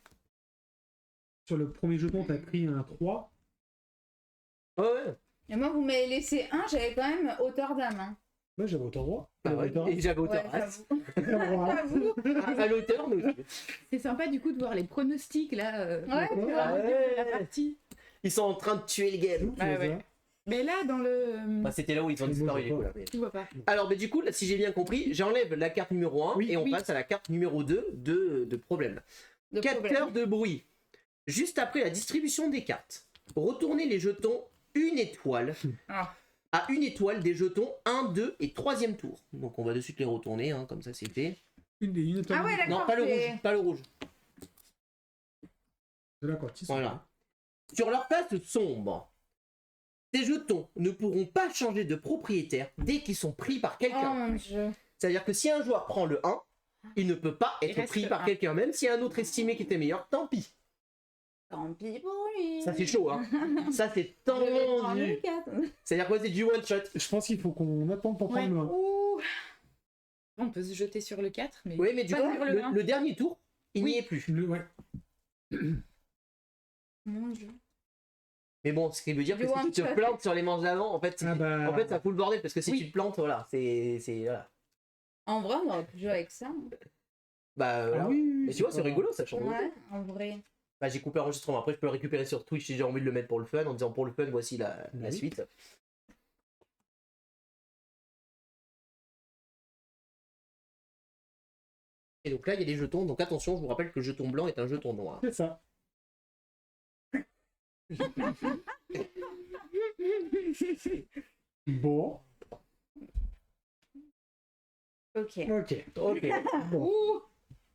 sur le premier jeton, t'as pris un 3. Ouais. Et moi, vous m'avez laissé 1, j'avais quand même hauteur dame. Hein. Là, j'avais autant roi. Bah ouais, et j'avais Ouais, hauteur as. j'avoue. J'avoue. À l'auteur, mais aussi. C'est sympa du coup de voir les pronostics là. Ouais, au fur et à Ah mesure ouais. de la partie. Ils sont en train de tuer le game. Ouais. Mais là, dans le. Bah, c'était là où ils ont Moi, disparu je les vois coups là. Mais... Tu vois pas. Alors, mais du coup, là, si j'ai bien compris, j'enlève la carte numéro 1 Oui, et on oui. passe à la carte numéro 2 de problème. de problème. Capteur de bruit. Juste après la distribution des cartes, retournez les jetons une étoile Ah. à une étoile des jetons 1, 2 et 3e tour. Donc on va de suite les retourner, hein, comme ça c'est fait. Une étoile. Ah ouais, d'accord. Non, pas le c'est- rouge, pas le rouge. De là, quoi. Voilà. Sur leur place sombre, ces jetons ne pourront pas changer de propriétaire dès qu'ils sont pris par Oh quelqu'un. mon dieu. C'est-à-dire que si un joueur prend le 1, il ne peut pas Il être reste pris le par 1. quelqu'un, même si un autre estimé qui était meilleur, tant pis. Tant pis pour lui. Ça c'est chaud, hein. Ça c'est Je vais prendre tendu. le 4. C'est-à-dire quoi, c'est du one shot. Je pense qu'il faut qu'on attende pour prendre Ouais. le 1. Ouh. On peut se jeter sur le 4, mais. Oui, mais du Pas coup, sur le un. le dernier tour, il Oui. n'y est plus. Ouais. Mon dieu. Mais bon, ce qui veut dire Du que si one tu te shot. plantes sur les manches d'avant, en fait, Ah bah. en fait, ça fout le bordel parce que si Oui. tu te plantes, voilà, voilà. En vrai, on aurait pu jouer avec ça. hein. Bah, Ah voilà. oui, oui, Mais tu vois, c'est pas- rigolo, ça change. Ouais, en vrai. Bah, j'ai coupé l'enregistrement. Après, je peux le récupérer sur Twitch si j'ai envie de le mettre pour le fun, en disant pour le fun, voici la Oui. suite. Et donc là, il y a les jetons. Donc attention, je vous rappelle que le jeton blanc est un jeton noir. C'est ça. Bon. Ok. Ok. Ok. Bon. Ouh.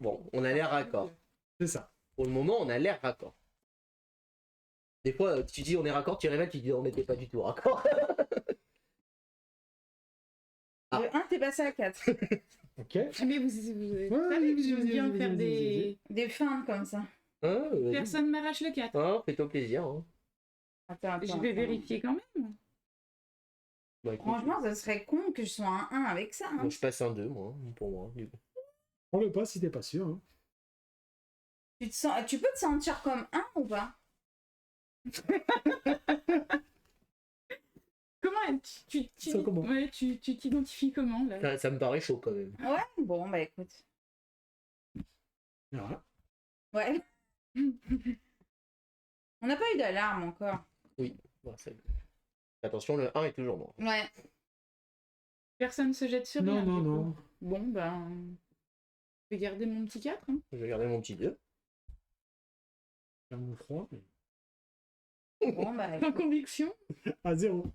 Bon, on a l'air raccord. C'est ça. Pour le moment, on a l'air raccord. Des fois, tu dis on est raccord, tu révèles, tu dis on n'était pas du tout raccord. Ah. Le 1, t'es passé à 4. Ok. Ah, mais vous Ouais, savez que vas-y, j'aime vas-y, bien vas-y, faire vas-y, des. Des fins comme ça. Hein, vas-y. Personne m'arrache le 4. Hein, fais-toi plaisir. Hein. Attends, Je attends, vais attends. vérifier quand même. Bah, écoute, Franchement, ça serait con que je sois un 1 avec ça. Hein. moi, je passe un 2, moi, pour moi. Du coup. Prends le pas si t'es pas sûr. Hein. Tu peux te sentir comme un ou pas? Comment Ça, comment ouais, tu t'identifies comment là? Ça me paraît chaud quand même. Ouais, bon, bah écoute. Voilà. Ouais. On n'a pas eu d'alarme encore. Bon, attention, le 1 est toujours bon. Ouais. Personne se jette sur Non, rien. non, du coup. non. Bon, ben. Je vais garder mon petit 4. Hein. Je vais garder mon petit 2. J'ai un mot froid. Mais... Bon, bah Sans écoute. conviction. À 0.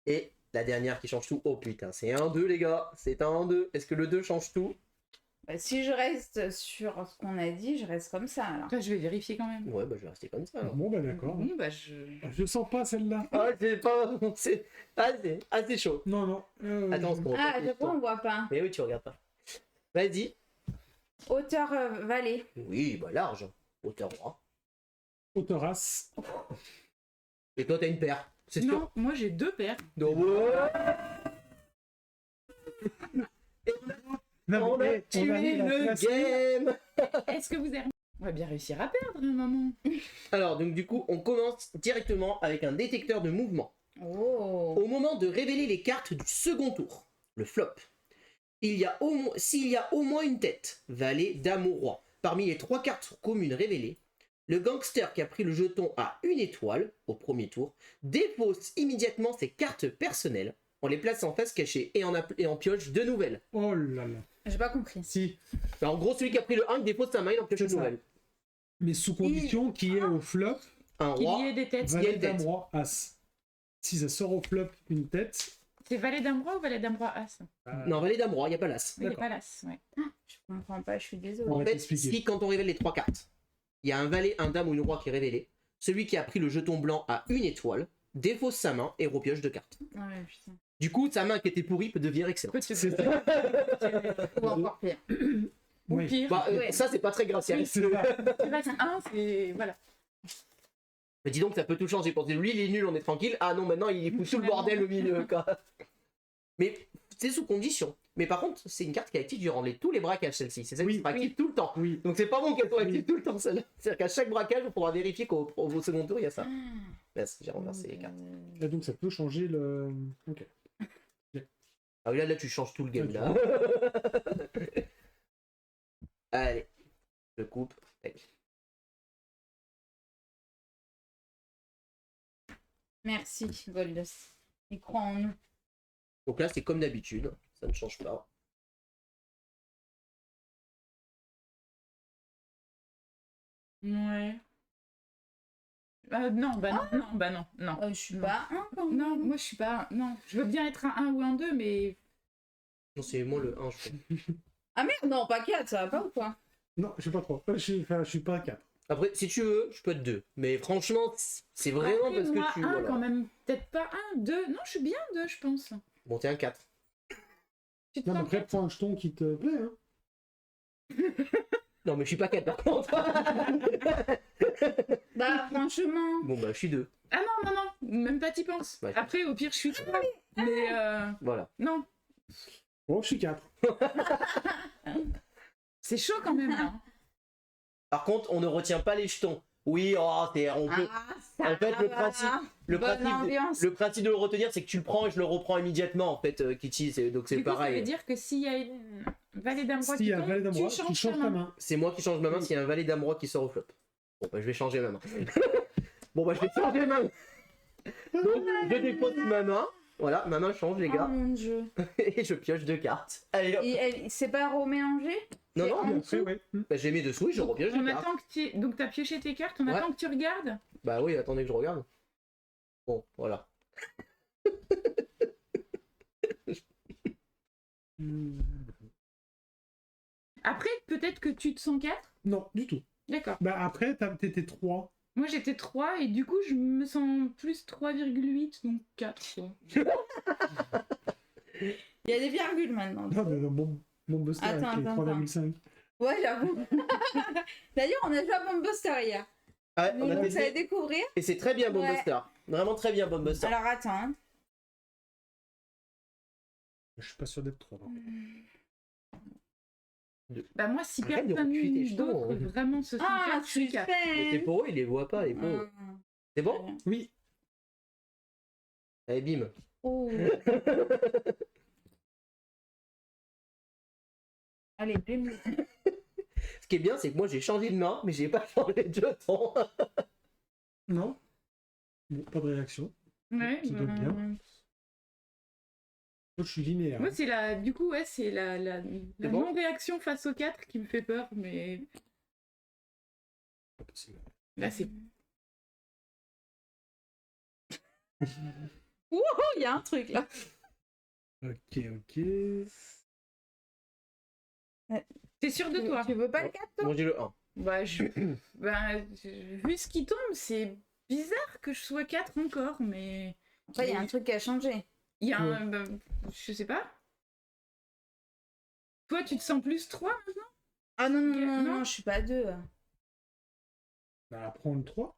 Et la dernière qui change tout. Oh putain, c'est un 2 les gars. C'est un 2. Est-ce que le 2 change tout? Bah, si je reste sur ce qu'on a dit, je reste comme ça alors. Là, je vais vérifier quand même. Ouais, bah je vais rester comme ça alors. Bon, bah d'accord. Bon, bah Je sens pas celle-là. Ah, c'est pas. C'est assez chaud. Non, non. Attends, on Ah, à chaque fois, on voit pas. Mais oui, tu regardes pas. Vas-y. Hauteur vallée. Oui, bah large. Hauteur roi. Auteur as. Et toi, t'as une paire. C'est sûr. Non, moi j'ai 2 paires. Donc, ouais. Non, On a mais, tué on a mis la le classe- game. Est-ce que vous avez... On va bien réussir à perdre, hein, maman. Alors, donc du coup, on commence directement avec un détecteur de mouvement. Oh. Au moment de révéler les cartes du second tour, le flop, s'il y a au moins une tête, valet, dame ou roi, parmi les 3 cartes communes révélées, le gangster qui a pris le jeton à 1 étoile au premier tour dépose immédiatement ses cartes personnelles en les plaçant en face cachée et en pioche 2 nouvelles. Oh là là. J'ai pas compris. Si. Alors, en gros, celui qui a pris le 1 il dépose sa main, il en pioche C'est une ça. nouvelle. Mais sous condition qu'il y ait au flop Un Qu'il y roi, ait des têtes. y a valet, une tête. dame, roi, as. Si ça sort au flop une tête. C'est valet d'un roi ou valet d'un roi as? non, valet, dame, roi, il n'y a pas l'as. Oui, il n'est D'accord. pas l'as, ouais. Je comprends pas, je suis désolée. On En va fait, t'expliquer. si quand on révèle les 3 cartes, il y a un valet, un dame ou une roi qui est révélé, celui qui a pris le jeton blanc à 1 étoile défausse sa main et repioche 2 cartes. Ouais, putain. Du coup, sa main qui était pourrie peut devenir excellente. Peut-être C'est que- ça. Ou encore pire. Ou Oui. pire. Bah, Ouais. ça, c'est pas très grave. si elle C'est reste- ça. Il reste un, c'est... Voilà. Mais dis donc, ça peut tout changer. Pour dire, lui, il est nul, on est tranquille. Ah non, maintenant, il fout tout le bordel au milieu. Quoi. Mais c'est sous condition. Mais par contre, c'est une carte qui est active durant tous les braquages, celle-ci. C'est celle Oui. qui sera active tout le temps. Oui. Donc c'est pas bon qu'elle soit active Oui. tout le temps, celle-là. C'est-à-dire qu'à chaque braquage, on pourra vérifier qu'au second tour, il y a ça. Là, j'ai renversé les cartes. Et donc ça peut changer le. Ok. Ah oui, là, tu changes tout le game, Ok. là. Allez, je coupe. Tac. Merci, Goldos. Il croit en nous. Donc là, c'est comme d'habitude, ça ne change pas. Ouais. Non, bah non, non, bah non, non. Je suis Non. pas un quand même. Non, moi je suis pas... Non, je veux bien être un 1 ou un 2, mais... Non, c'est moi le 1, je crois. Ah merde, non, pas 4, ça va pas ou quoi? Non, je sais pas trop. Je suis pas à 4. Après, si tu veux, je peux être 2. Mais franchement, c'est vraiment Après, parce moi, que tu... un voilà. quand même. Peut-être pas un, 2. Non, je suis bien 2, je pense. Bon, t'es un 4. Tu te Non, mais sens après, bien? prends un jeton qui te plaît. Hein. Non, mais je suis pas 4 par contre. Bah, franchement. Bon, bah, je suis 2. Ah non, non, non, même pas t'y penses. Ouais. Après, au pire, je suis 3. Mais Voilà. non, Bon, je suis 4. c'est chaud quand même. Hein. Par contre, on ne retient pas les jetons. Oui, oh, on peut... Ça En fait, le va. principe, Bonne ambiance. le principe de le retenir, c'est que tu le prends et je le reprends immédiatement, en fait, Kitty. Donc c'est Du coup, ça pareil. veut dire que s'il y a une valet d'un roi S'il y qui a un valet tombe, dame, roi, tu tu changes changes ta ta main. main. C'est moi qui change ma main s'il y a un valet dame roi qui sort au flop. Bon, bah, je vais changer ma main. Bon, bah, je vais changer ma main. Donc, je dépose ma main. Voilà, ma main change, les Oh gars. mon dieu. Et je pioche 2 cartes. Allez, hop. C'est pas remélangé? Non, c'est non, en Et dessous. après, ouais. bah, j'ai mis dessous et je repioche On 2 cartes. attend que tu... Donc t'as pioché tes cartes, on Ouais. attend que tu regardes. Bah oui, attendez que je regarde. Bon, voilà. Après, peut-être que tu te sens 4. Non, du tout. D'accord. Bah après, t'étais 3. Moi j'étais 3 et du coup je me sens plus 3,8 donc 4. quoi. Il y a des virgules maintenant. Non, mais mon buster Attends, avec les attends, 3,5. Ouais, j'avoue. D'ailleurs, on a joué à Bombuster hier. Ah, on a Donc, vous testé. allez découvrir. Et c'est très bien, Bomb Ouais. Buster. Vraiment très bien, Bomb Buster. Alors, attends. Hein. Je suis pas sûr d'être 3. Bah moi, si Arrête de personne reculer tes jetons, d'autre hein. vraiment se sent Ah, quatre, je suis quatre. Mais c'est suspense. pour eux, ils les voient pas, les pauvres. C'est bon? Oui. Allez, bim. Oh. Allez, bim. Ce qui est bien, c'est que moi j'ai changé de main, mais j'ai pas changé de jeton. Non. Bon, pas de réaction. Ouais, Ça doit être bien. ben, Moi, je suis linéaire. moi, c'est la... Du coup, ouais, c'est la bon non-réaction face aux 4 qui me fait peur, mais là, c'est... Oh, il y a un truc là. Ok, ok. T'es sûr de toi? Tu veux pas le 4 toi? Moi j'ai le 1. Bah, vu ce qui tombe, c'est bizarre que je sois 4 encore, mais... Après, il y a un truc qui a changé. Il y a Ouais. un... bah, je sais pas. Toi, tu te sens plus 3 maintenant? Ah non, non, Ok, non, non. non, je suis pas 2. Bah, prends le 3.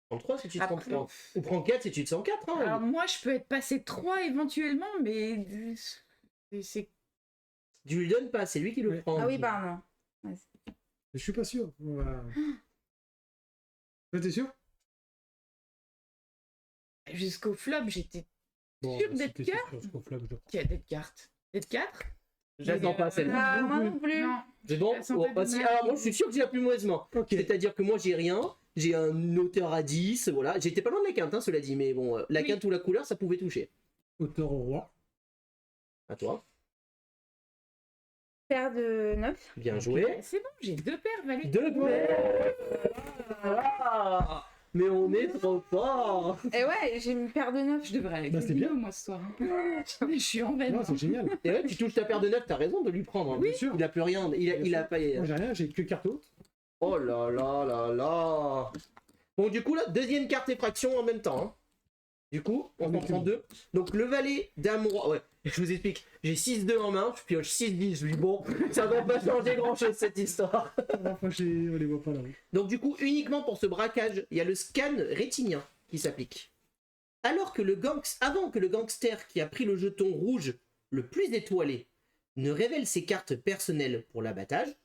Prends 3 si tu te Après- sens 3. Ou prends 4 si tu te sens 4. Hein. Alors moi, je peux être passé 3 éventuellement, mais... C'est... Tu lui donnes pas, c'est lui qui le Ouais. prend. Ah oui, pardon. Je suis pas sûr. On va... Toi, t'es sûr? Jusqu'au flop, j'étais Bon, Sûr bah, si d'être t'es sûr sûr, je prends flop, je prends. qu'il y a des cartes. D'être 4? J'attends pas celle-là. Ah, moi non plus. Non. C'est bon? Elles sont Oh, pas bah, si, dommage. alors moi je suis sûr que j'ai la plus mauvaise main. Ok. C'est-à-dire que moi j'ai rien, j'ai un auteur à 10, voilà. J'étais pas loin de la quinte, hein, cela dit, mais bon, la Oui. quinte ou la couleur ça pouvait toucher. Auteur au roi. À toi. Paire de 9. Bien joué. C'est bon, j'ai 2 paires, Valérie. 2 paires. Ah, mais on est trop fort. Et ouais, j'ai une paire de 9. Je devrais aller Bah, avec c'est le bien. binôme, moi, ce soir. Je suis en veine. Non, c'est génial. Et ouais, tu touches ta paire de 9, t'as raison de lui prendre. Hein. Bien sûr. Il a plus rien, il a pas... Moi, j'ai rien, j'ai que carte haute. Oh là là là là. Bon, du coup, là, deuxième carte effraction en même temps. Hein. Du coup, on en prend 2. Donc, le valet dame roi. Ouais, je vous explique. J'ai 6-2 en main, je pioche 6-10. Je dis, bon, ça va pas changer grand chose cette histoire. Moi, on les voit pas là. Donc, du coup, uniquement pour ce braquage, il y a le scan rétinien qui s'applique. Alors que avant que le gangster qui a pris le jeton rouge le plus étoilé ne révèle ses cartes personnelles pour l'abattage,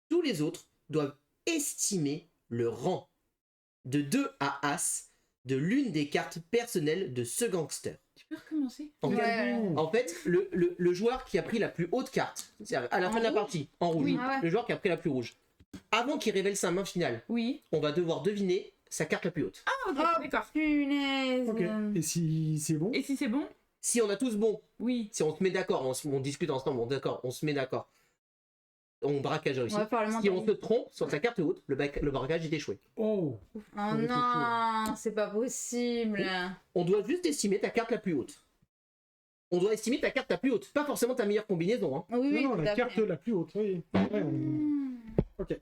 tous les autres doivent estimer le rang de 2 à As de l'une des cartes personnelles de ce gangster. Tu peux recommencer? En, Ouais. en fait, le joueur qui a pris la plus haute carte, c'est-à-dire à la fin de la partie, en rouge, Oui. Ah ouais. le joueur qui a pris la plus rouge, avant qu'il révèle sa main finale, Oui. on va devoir deviner sa carte la plus haute. Ah, ok, Oh, d'accord. punaise. Ok. Et si c'est bon? Et si c'est bon? Si on a tous bon, Oui. si on se met d'accord, on discute ensemble, on se met d'accord, on braquage réussi. On va faire le Si on mental. se trompe sur sa carte haute, le braquage est échoué. Oh! Oh On est non, c'est pas possible. On doit juste estimer ta carte la plus haute. On doit estimer ta carte la plus haute, pas forcément ta meilleure combinaison. Hein. Oui, oui, Non, non, tout la à carte fait. la plus haute, oui. Ouais, Mmh. Ok.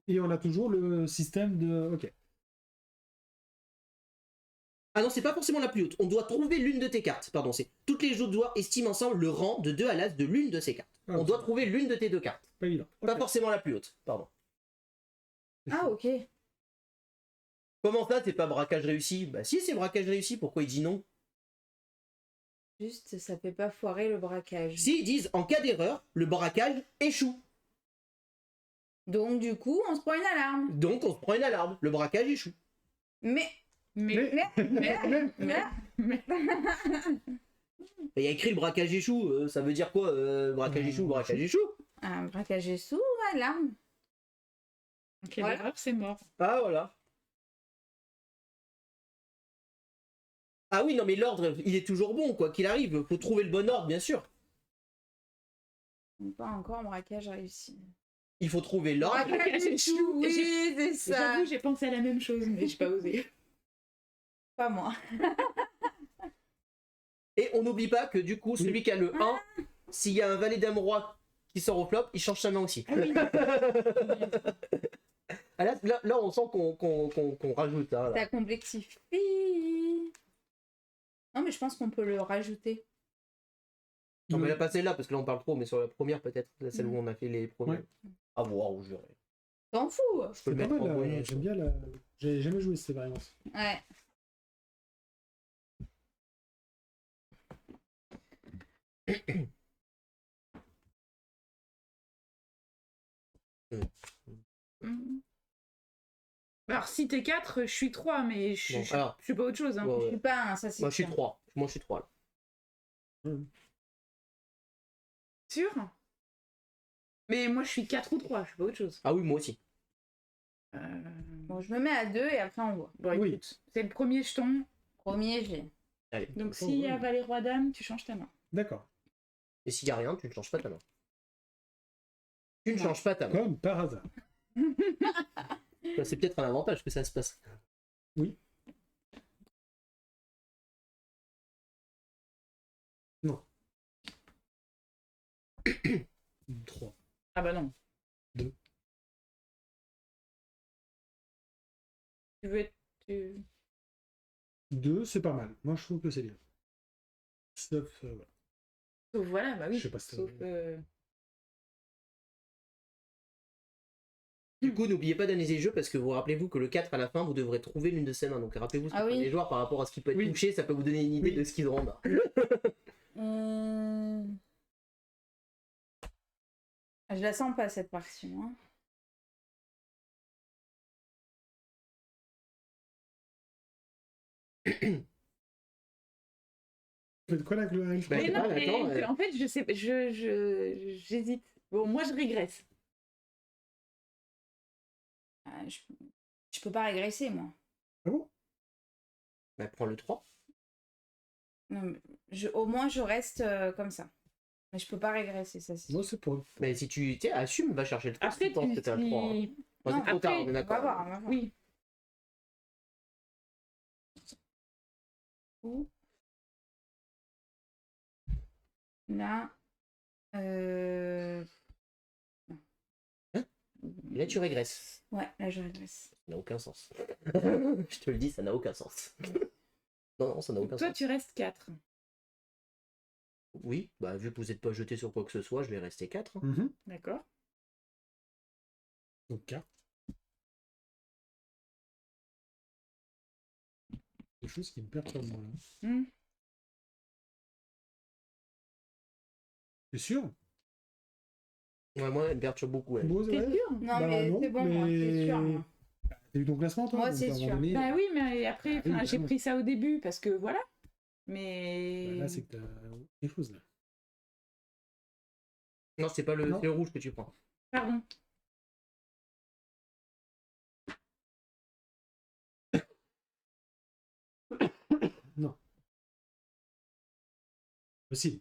Et on a toujours le système de... Ok. Ah non, c'est pas forcément la plus haute. On doit trouver l'une de tes cartes. Pardon, c'est toutes les autres joueurs estiment ensemble le rang de 2 à l'as de l'une de ces cartes. Ah, On ok. doit trouver l'une de tes 2 cartes. Pas évident. Pas Ok. forcément la plus haute. Pardon. Ah, ok. Comment ça, c'est pas braquage réussi? Bah si, c'est braquage réussi. Pourquoi il dit non? Juste, ça fait pas foirer le braquage. Si, ils disent en cas d'erreur, le braquage échoue. Donc, du coup, on se prend une alarme. Donc on se prend une alarme. Le braquage échoue. Mais, Mais... mais, Il y a écrit le braquage échoue. Ça veut dire quoi? Braquage échoue, braquage échoue. un braquage est sous alarme. Ok, Voilà. l'erreur, c'est mort. Ah voilà. Ah oui, non mais l'ordre, il est toujours bon, quoi qu'il arrive. Faut trouver le bon ordre, bien sûr. Pas encore un braquage réussi. Il faut trouver l'ordre. Braquage échoue, oui, c'est ça. J'avoue, j'ai pensé à la même chose, mais j'ai pas osé. Pas moi. Et on n'oublie pas que du coup, celui qui a le 1, s'il y a un valet dame roi qui sort au flop, il change sa main aussi. Ah oui. Ah, là, on sent qu'on rajoute. Hein, là. Ça complexifie. Non, mais je pense qu'on peut le rajouter. Non, mais là, pas celle-là, parce que là, on parle trop, mais sur la première, peut-être. Celle où on a fait les premiers. Ouais. À voir, où je T'en fous. peux le C'est pas mettre mal, en bonus. j'aime bien la... J'ai jamais joué cette variante. Ouais. Alors, si t'es 4, je suis 3, mais je Bon, suis alors. je suis pas autre chose. Hein. Ouais, Je ouais. suis pas un, ça c'est Moi, je suis sûr. 3. Moi, je suis 3 là. Sûr? Mais moi, je suis 4 ou 3, je suis pas autre chose. Ah oui, moi aussi. Bon, je me mets à 2 et après on voit. Bon, Oui. écoute, c'est le premier jeton. Premier G. Allez. Donc, Oh, s'il y a oui. valet roi dame, tu changes ta main. D'accord. Et s'il n'y a rien, tu ne changes pas ta main. Tu ne Ouais. changes pas ta main. Comme par hasard. Bah, c'est peut-être un avantage que ça se passe. Oui. Non. 3. Ah bah non. 2. Tu veux être... tu- 2, c'est pas mal. Moi, je trouve que c'est bien. Sauf, voilà. Sauf voilà, bah oui. Je sais pas si Sauf... Du coup, n'oubliez pas d'analyser le jeu parce que vous rappelez-vous que le 4 à la fin, vous devrez trouver l'une de ses mains. Donc rappelez-vous ce que Ah oui. les joueurs par rapport à ce qui peut être Oui. touché, ça peut vous donner une idée Oui. de ce qu'ils auront. Je la sens pas cette partie. Hein. Vous faites quoi là avec le Bah, Mais c'est non, pas, mais attends, en fait, je sais, j'hésite. Bon, moi, je régresse. Je peux pas régresser moi. Ah bon? Bah, prends le 3. Non, mais au moins je reste comme ça. Mais je peux pas régresser, ça c'est Moi, c'est pour. Mais si tu assume, va chercher le 3 si Après, tu penses que t'as le 3. Hein. si- Moi, Non, c'est trop tard, après, on est On va d'accord. voir, on va voir. Oui. Là. Et là, tu régresses. Ouais, là je régresse. Ça n'a aucun sens. Je te le dis, ça n'a aucun sens. Non, ça n'a aucun Toi, sens. tu restes 4. Oui, bah vu que vous n'êtes pas jeté sur quoi que ce soit, je vais rester 4. D'accord. Donc 4. Quelque chose qui me perturbe moi là. Hmm. T'es sûr? Ouais, moi, elle me perturbe beaucoup. Elle. Bon, c'est T'es vrai. sûr? Non, Bah mais non, c'est bon, moi, c'est sûr. mais- Moi. T'as eu ton classement toi? Moi, donc, c'est à un moment sûr. donné, Bah oui, mais après, Ah oui, enfin, j'ai vraiment. pris ça au début parce que voilà. Mais. bah, là, c'est que t'as quelque chose là. Non, c'est pas le, Non. c'est le rouge que tu prends. Pardon. Non. Possible.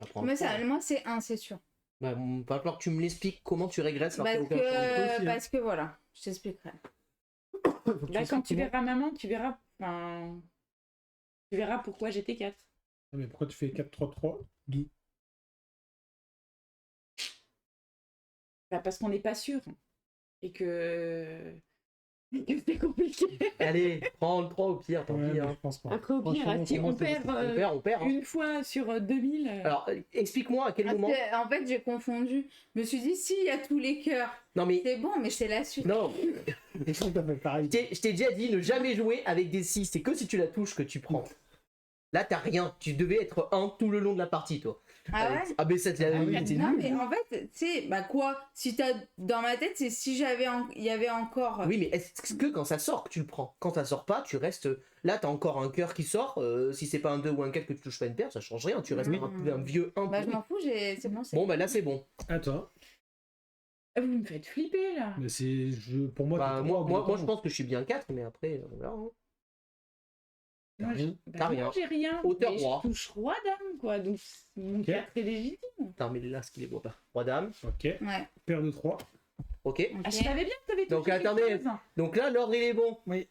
Ça prend le Mais 3. ça, moi c'est 1, c'est sûr. Bah, va falloir que tu me l'expliques comment tu régresses alors qu'il Parce n'y a aucun changement. aussi, hein. parce que voilà, je t'expliquerai. Faut que Bah, tu quand tu sais comment- verras maman, tu verras. Enfin, tu verras pourquoi j'étais 4. Ah, mais pourquoi tu fais 4, 3, 3, 2? Bah, parce qu'on n'est pas sûr. Et que. que c'est compliqué. Allez, prends le 3 au pire, tant Ouais, pis. mais Hein. je pense pas. Après, au pire, Franchement, si pour moi, on c'est perd possible. On perd. Hein. une fois sur 2000. Alors, explique-moi à quel Parce moment. que, en fait, j'ai confondu. Je me suis dit, s'il y a tous les cœurs, Non, mais. c'est bon, mais c'est la suite. Non, Et ça, t'as fait pareil. je t'ai déjà dit ne jamais jouer avec des 6. C'est que si tu la touches que tu prends. Là, t'as rien. Tu devais être 1 tout le long de la partie, toi. Ah ouais? Ah, mais ça, Ah oui, c'est Non, nul. mais en fait, tu sais, bah quoi? Si t'as. Dans ma tête, c'est si j'avais. Il y avait encore. Oui, mais est-ce que quand ça sort que tu le prends? Quand ça sort pas, tu restes. Là, t'as encore un cœur qui sort. Si c'est pas un 2 ou un 4 que tu touches pas une paire, ça change rien. Tu restes un vieux 1. Bah, je m'en fous, c'est bon, c'est Bon, bah là, c'est bon. Attends, Vous me faites flipper là. mais c'est. Pour moi, Bah, t'es moi, trois, moi, en moi, même je pense que je suis bien 4, mais après, on verra. Hein. T'as Moi, rien. Bah, T'as moi, rien. j'ai rien. Hauteur Mais roi. Je touche roi dame quoi. Donc mon Ok. 4 est légitime. Attends, mais là, ce qu'il les voit pas. Roi dame, Ok. Ouais. Paire de 3. ok. Ah, je savais bien que t'avais touché Donc, quelque attendez. chose. Donc là, l'ordre, il est bon. Oui.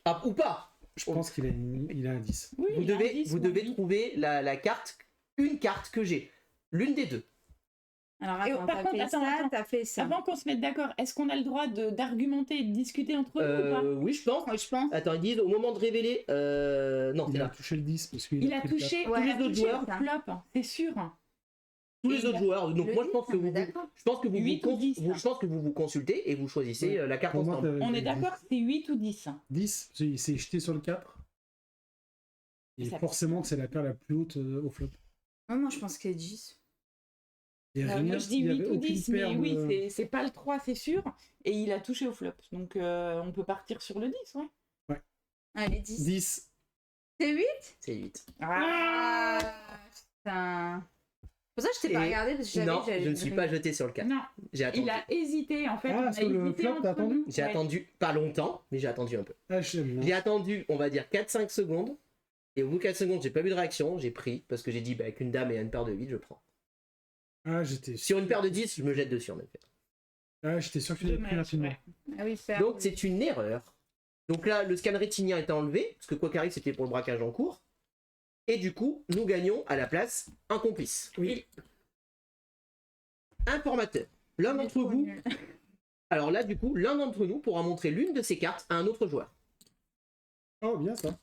Ah, ou pas. Je pense qu'il a, il a un 10. Oui, Vous il a un devez, 10, vous moi, devez oui. trouver la carte, une carte que j'ai. L'une des deux. Alors, Et attends, par t'as contre, fait attends, ça, attends. t'as fait ça. Avant qu'on se mette d'accord, est-ce qu'on a le droit d'argumenter et de discuter entre nous ou pas? Oui, je pense. Ouais, je pense. Attends, ils disent au moment de révéler. Non, c'est Il a là. touché le 10 parce qu'il Il a pris le touché, Ouais, il il a a touché touché le ça. flop, c'est sûr. Tous Et les autres joueurs. Donc Le moi, je 10, pense que on est vous, d'accord. je pense que vous, 8 vous, ou 10, je pense que vous vous consultez et vous choisissez Ouais. la carte Pour moi, ensemble. On est d'accord, c'est 8 ou 10. 10, il s'est jeté sur le 4. Et Ça- forcément que c'est la paire la plus haute au flop. Ouais, moi, je pense qu'il y a 10. Et rien, Moi je dis il y 8 avait ou aucune 10, mais paire oui, de- c'est pas le 3, c'est sûr. Et il a touché au flop. Donc on peut partir sur le 10, ouais. Allez, 10. 10. C'est 8? C'est 8. Ah putain. Pour ça, je t'ai pas Et- regardé parce que j'avais Non, je ne suis pas jeté sur le 4. Non, J'ai attendu. il a hésité en fait. Ah, on a sur le hésité flop, entre t'as attendu nous. J'ai Ouais. attendu pas longtemps, mais j'ai attendu un peu. Ah, j'aime J'ai attendu, on va dire 4-5 secondes. Et au bout de 4 secondes, j'ai pas eu de réaction. J'ai pris parce que j'ai dit, bah, avec une dame et une paire de 8, je prends. Ah, j'étais Sur une paire de 10, je me jette dessus en effet. Ah, j'étais sûr que tu l'avais pris Dommage, rapidement. ouais. Ah oui, faire. Donc c'est une erreur. Donc là, le scan rétinien est enlevé, parce que quoi qu'arrive, c'était pour le braquage en cours. Et du coup, nous gagnons à la place un complice. Oui. Informateur. L'un d'entre vous. Alors là, du coup, l'un d'entre nous pourra montrer l'une de ses cartes à un autre joueur. Oh, bien ça.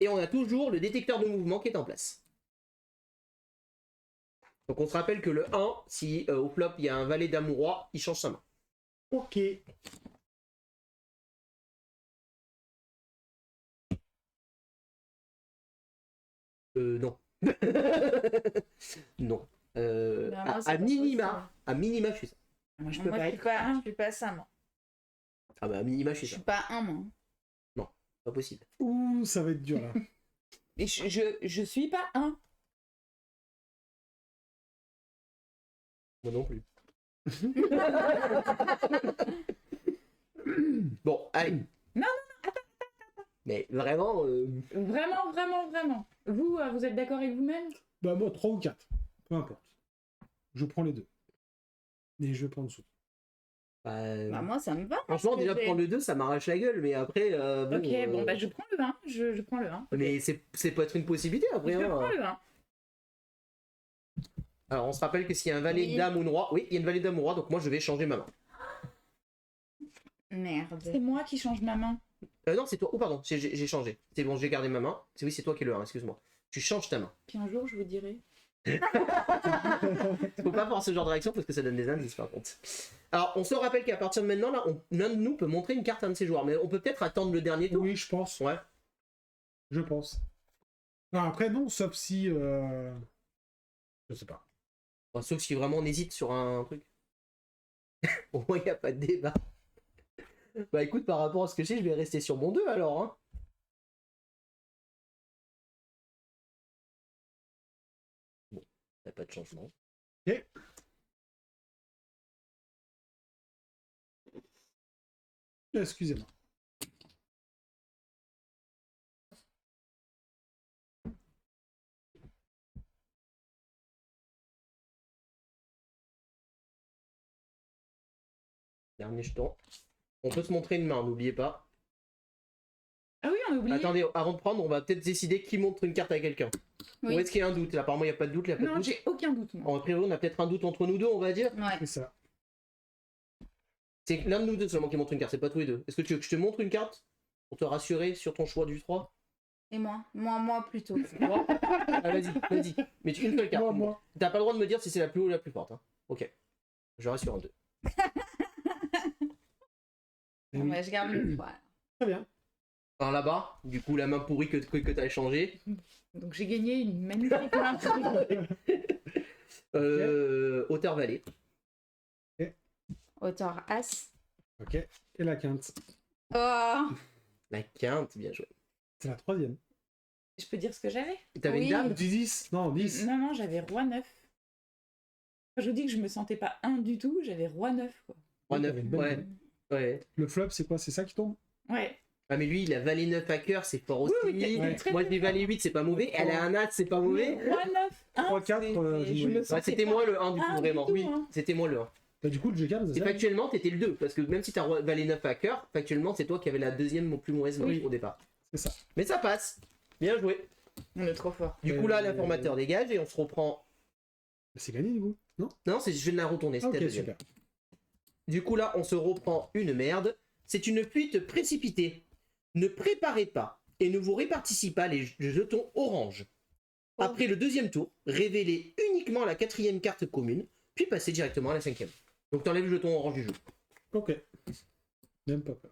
Et on a toujours le détecteur de mouvement qui est en place. Donc on se rappelle que le 1, si au flop il y a un valet dame ou roi, il change sa main. Ok. Non. Non. Bah, moi, c'est À pas minima, à minima, je suis ça. Moi je Moi, peux pas je suis être. pas, je suis pas ça, moi. Ah bah à minima, je Je suis ça. suis pas un, moi. Pas possible. Ouh, ça va être dur là. Et je suis pas un. Moi non plus. Bon, allez. Non, attends. Mais vraiment, Vraiment, vraiment, vraiment. Vous, vous êtes d'accord avec vous-même? Bah, moi, 3 ou 4. Peu importe. Je prends les deux. Et je vais prendre dessous. Bah, moi, ça me va. franchement, parce que déjà j'ai- prendre le 2, ça m'arrache la gueule, mais après. Ok, bon, bah je prends le 1. Je prends le 1. Mais c'est pas être une possibilité après. Je hein. prends le 1. Alors, on se rappelle que s'il y a un valet Oui. dame ou une roi, oui, il y a une valet dame ou roi, donc moi je vais changer ma main. Merde. C'est moi qui change ma main. Non, c'est toi. Oh, pardon, j'ai changé. C'est bon, j'ai gardé ma main. Oui, c'est toi qui es le 1, excuse-moi. Tu changes ta main. Puis un jour, je vous dirai. Faut pas faire ce genre de réaction parce que ça donne des indices par contre. Alors, on se rappelle qu'à partir de maintenant, là, l'un de nous peut montrer une carte à un de ses joueurs, mais on peut peut-être attendre le dernier tour. Oui, je pense. Ouais. Je pense. Non, après, non, sauf si. Je sais pas. Enfin, sauf si vraiment on hésite sur un truc. Au moins, il n'y a pas de débat. Bah écoute, par rapport à ce que j'ai, je vais rester sur mon 2 alors. Hein. Bon, il n'y a pas de changement. Ok. Excusez-moi. Dernier jeton. On peut se montrer une main, n'oubliez pas. Ah oui, on a oublié. Attendez, avant de prendre, on va peut-être décider qui montre une carte à quelqu'un. Oui. Ou est-ce qu'il y a un doute? Là, apparemment, il n'y a pas de doute. Là, pas de Non, doute. j'ai aucun doute. Moi. En priori, on a peut-être un doute entre nous deux, on va dire. Ouais. C'est ça. C'est l'un de nous deux seulement qui montre une carte, c'est pas tous les deux. Est-ce que tu veux que je te montre une carte pour te rassurer sur ton choix du 3? Et moi? Moi plutôt. Ah, vas-y. Mais une seule carte. Moi. T'as pas le droit de me dire si c'est la plus haut ou la plus forte. Hein. Ok. Je reste sur un 2. Eh Bon, oui. bah, je garde le 3. Très bien. Alors là-bas, du coup, la main pourrie que t'as échangée. Donc j'ai gagné une magnifique main. Hauteur vallée. Auteur As. Ok. Et la quinte. Oh! La quinte, bien joué. C'est la troisième. Je peux dire ce que j'avais? T'avais Oui. une dame? 10. Non, 10. Non, j'avais roi 9. Quand je vous dis que je me sentais pas 1 du tout, j'avais roi 9. Quoi. Roi T'avais 9. une belle Ouais. main. Ouais. Le flop, c'est quoi? C'est ça qui tombe? Ouais. Ah, mais lui, il a valet 9 à cœur, c'est fort aussi. Oui, oui, ouais. très, Moi, je très dis valet 8, c'est pas mauvais. Elle a un as, c'est pas mauvais. Mais roi 9, 1, 3, 4, je je me voyais. sentais Ouais, c'était pas moi le 1 du coup, un du vraiment. tout, Oui, hein. c'était moi le 1. Bah, du coup, le G4, Et c'est ça? factuellement, t'étais le 2, parce que même si t'as valet 9 à cœur, factuellement, c'est toi qui avais la deuxième plus mauvaise note Oui. au départ. C'est ça. Mais ça passe. Bien joué. On est trop fort. Du coup, là, l'informateur dégage et on se reprend. C'est gagné, du coup? Non? Non, je viens de la retourner, c'était Ok, la deuxième. super. Du coup, là, on se reprend une merde. C'est une fuite précipitée. Ne préparez pas et ne vous répartissez pas les jetons orange. Après le deuxième tour, révélez uniquement la 4e carte commune, puis passez directement à la 5e. Donc t'enlèves le jeton orange du jeu. Ok. Même pas peur.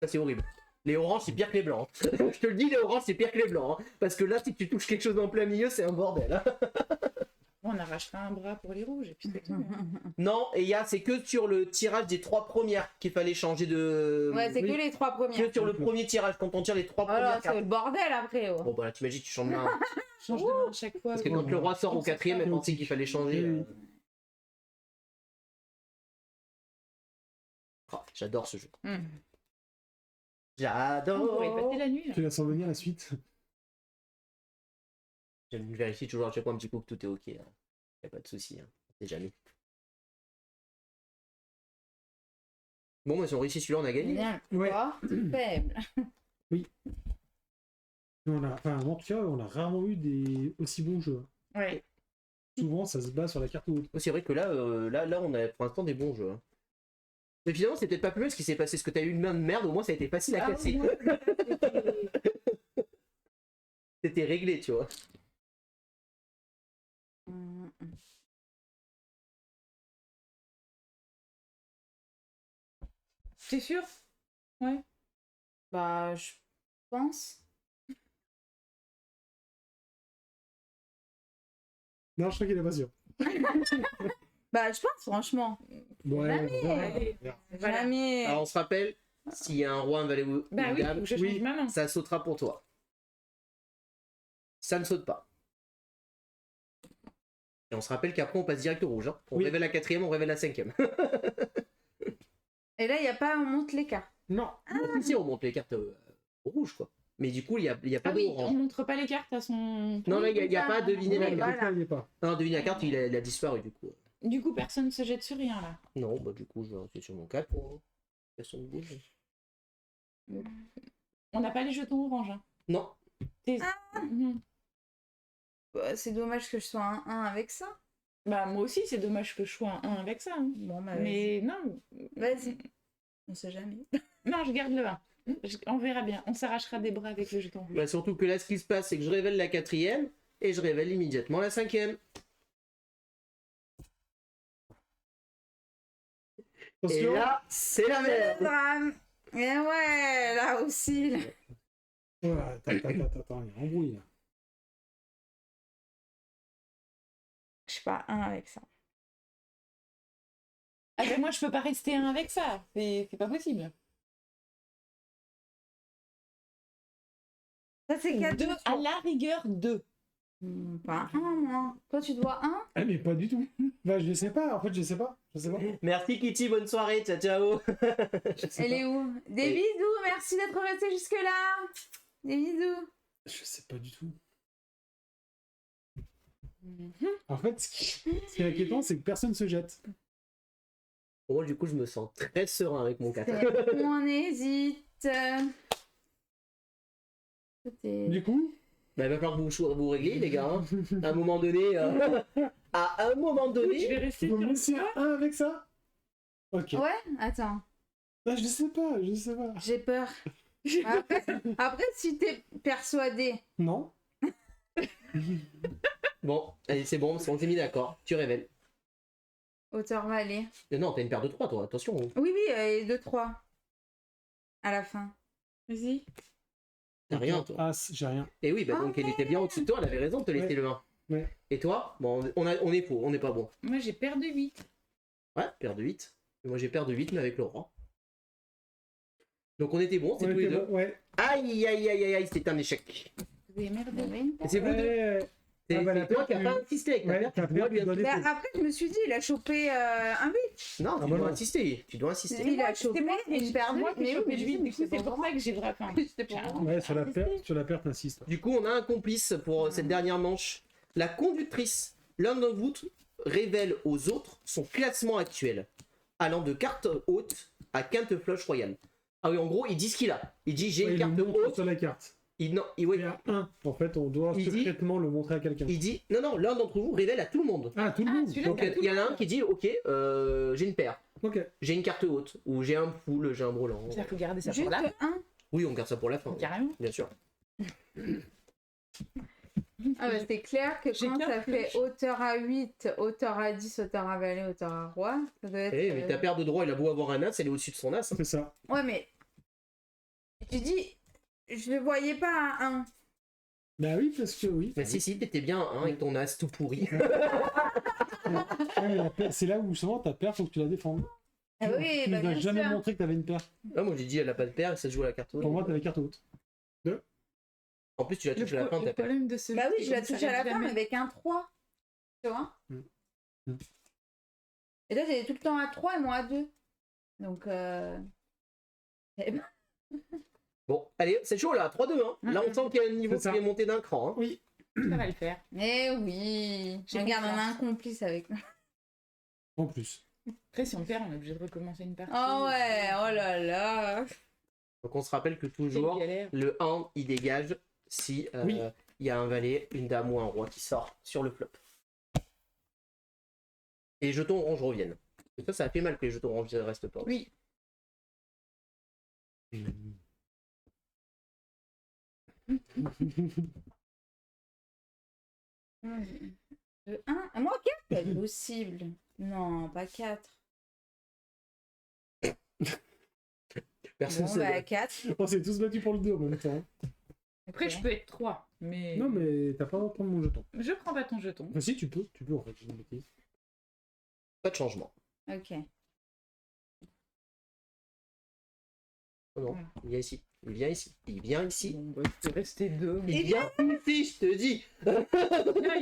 Ça, c'est horrible. Les oranges, c'est pire que les blancs. Je te le dis, les oranges, c'est pire que les blancs. Hein. Parce que là, si tu touches quelque chose en plein milieu, c'est un bordel. Hein. On arrachera un bras pour les rouges et puis c'est tout. Hein. Non, et c'est que sur le tirage des 3 premières qu'il fallait changer de... Ouais, c'est Oui. que les 3 premières. Que sur le premier tirage, quand on tire les 3 Voilà, premières c'est cartes. le bordel après. Oh. Bon bah là t'imagines, tu changes de main. Change de main à chaque fois. Parce que quand le roi sort au 4ème, elle pensait qu'il fallait changer. Oui. Oh, j'adore ce jeu. On pourrait J'adore. passer la nuit. Là. Tu la sens venir la suite. Je vérifie toujours à chaque fois un petit coup que tout est ok. Hein. Y a pas de souci. Hein. C'est jamais. Bon, bah si on réussit celui-là, on a gagné. Bien. Ouais. Faible. Enfin, en tout cas, on a rarement eu des aussi bons jeux. Ouais. Souvent, ça se bat sur la carte haute. Oh, c'est vrai que là, là, on a pour l'instant des bons jeux. Hein. Mais finalement, c'est peut-être pas plus mal ce qui s'est passé. Parce que t'as eu une main de merde, au moins ça a été facile à casser. ouais, c'était- C'était réglé, tu vois. T'es sûr? Ouais. Bah, je pense. Non, je crois qu'il est pas sûr. Bah, je pense, franchement. Ouais, Jamais. on verra, Allez. on verra. Voilà. Jamais. Alors, on se rappelle, s'il y a un roi, un valet ou Bah une oui, faut dame, que je change ma main. ça sautera pour toi. Ça ne saute pas. Et on se rappelle qu'après, on passe direct au rouge. Hein. On Oui. révèle la 4ème, on révèle la 5ème. Et là, il n'y a pas, on monte les cartes. Non. Si, on monte les cartes au rouge, quoi. Mais du coup, il n'y a pas Ah oui, d'orange. on montre pas les cartes à son. Non, là, il n'y a pas à deviner la Oui, carte. voilà. Il y est pas. Non, deviner la carte, il a disparu, du coup. Du coup, personne se jette sur rien là. Non, bah du coup, je vais rester sur mon 4 pour... Personne ne bouge. On n'a pas les jetons orange. Hein. Non. Mhm. Bah, c'est dommage que je sois un 1 avec ça. Bah moi aussi, c'est dommage que je sois un 1 avec ça. Hein. Bon, bah, Mais non. vas-y. On sait jamais. Non, je garde le 1. On verra bien. On s'arrachera des bras avec le jeton rouge. Bah surtout que là, ce qui se passe, c'est que je révèle la 4ème et je révèle immédiatement la 5ème. Et Attention. là, c'est la Le merde. drame. Et ouais, là aussi. Là. Ouais, attends, il y a embrouille là. Je suis pas 1 avec ça. Ah ben moi, je peux pas rester un avec ça. C'est pas possible. Ça, c'est 4 Deux, à la rigueur, 2. Pas 1, moi. Toi, tu dois 1. Ah, mais pas du tout. Bah, je sais pas. En fait, je sais pas. Je sais pas. Merci Kitty, bonne soirée, ciao ciao. Je sais Elle pas. est où? Des Et- bisous, merci d'être resté jusque-là. Des bisous. Je sais pas du tout. En fait, ce qui est inquiétant, c'est que personne se jette. Moi, du coup, je me sens très serein avec mon 4. On hésite. C'était- Du coup, Bah, il va falloir que vous régliez, les gars. Hein. À un moment donné, à un moment Je donné, vais rester vous me sur laissez un avec ça? Ok. Ouais, attends, Ah, je sais pas, je sais pas. j'ai peur. Après, si t'es persuadé, Non? bon, allez, c'est bon, on s'est mis d'accord. Tu révèles. auteur valet. Non, t'as une paire de 3, toi, attention. Oui, oui, et 2-3. À la fin. Vas-y. T'as rien, toi. Ah, j'ai rien. Et oui, bah, Oh, donc elle était bien au-dessus de toi, elle avait raison de te laisser Ouais. le 1. Ouais. Et toi? Bon, on est faux, on n'est pas bon. Moi, j'ai paire de 8. Ouais, paire de 8. Et moi, j'ai paire de 8, mais avec le roi. Donc on était bons, c'est Ouais, tous les t'es deux. bon, ouais. Aïe, aïe, aïe, aïe, aïe, c'est un échec. Vous avez merdé. Et c'est vous deux. Ouais. C'est Ah, bah, la c'est toi paire, qui n'as tu- pas insisté avec ta Ouais, paire, ta tu dois paire, lui tu dois insister. Bah, après, je me suis dit, il a chopé un 8. Non, Ah, tu bah dois non. insister. Tu dois insister. Il a chopé moi, une paire de moi huit, qui ai mais chopé oui, le mais 8, je du coup, sais c'est pas pour ça que j'ai vraiment. C'était pour moi. Ouais, sur la paire, t'insistes. Du coup, on a un complice pour cette dernière manche. La conductrice. L'un de vous révèle aux autres son classement actuel, allant de carte haute à quinte flush royale. Ah oui, en gros, il dit ce qu'il a. Il dit j'ai Ouais, une il carte le montre haute. sur la carte. Non, Il y a un. En fait, on doit Il dit- secrètement le montrer à quelqu'un. il dit non, l'un d'entre vous révèle à tout le monde. Ah, tout le Ah, monde. celui-là, Donc t'as tout il y en le a un monde. qui dit ok, j'ai une paire, Ok. j'ai une carte haute, ou j'ai un pool, j'ai un brelan. Ça, faut garder ça Juste pour là. 1. Oui, on garde ça pour la fin, Carrément. bien sûr. Ah bah, c'est clair que J'ai quand qu'un ça fait flush. auteur à 8, auteur à 10, auteur à valet, auteur à roi, ça doit être... Eh, mais ta paire de droit, il a beau avoir un as, elle est au-dessus de son as. hein. C'est ça. Ouais, mais tu dis, je le voyais pas à 1. Bah oui, parce que oui. Mais si, t'étais bien, hein, avec ton as tout pourri. Ouais, c'est là où souvent ta paire, faut que tu la défendes. Ah oui, Tu bah, nous as bien jamais sûr. montré que t'avais une paire. Ah, moi j'ai dit, elle a pas de paire, et ça se joue à la carte haute. Pour moi, t'avais carte haute. En plus, tu la touches à la fin de ta paire. problème de ce Bah jeu, oui, c'est je la qu'on touche à la s'arrête fin, mais jamais. avec un 3. Tu vois Mm. Et toi, t'es tout le temps à 3 et moi à 2. Donc, eh ben, Bon, allez, c'est chaud là, 3-2. Hein. Là, on sent qu'il y a un niveau C'est ça. qui est monté d'un cran. Hein. Oui. Ça va le faire. eh oui. J'ai Regarde, on a confiance. un complice avec nous. En plus. Après, si on perd, on est obligé de recommencer une partie. Oh ouais, oh là là. Donc, on se rappelle que Quelle toujours, galère. le 1, il dégage si Oui. il y a un valet, une dame ou un roi qui sort sur le flop. Et les jetons orange reviennent. Et ça a fait mal que les jetons orange ne restent pas. Oui. Le 1. Moi, 4, c'est possible. Non, pas 4. Personne Bon, ne bah 4. On s'est tous battus pour le 2 en même temps. Après, Ok. je peux être 3. Mais. Non, mais t'as pas le droit de prendre mon jeton. Je prends pas ton jeton. Enfin, si, tu peux en fait. c'est une bêtise. Pas de changement. Ok. Oh non, Voilà. il vient ici. Il vient ici. Il vient ici. Bon, bah, je peux rester 2. Il vient ici, je te dis.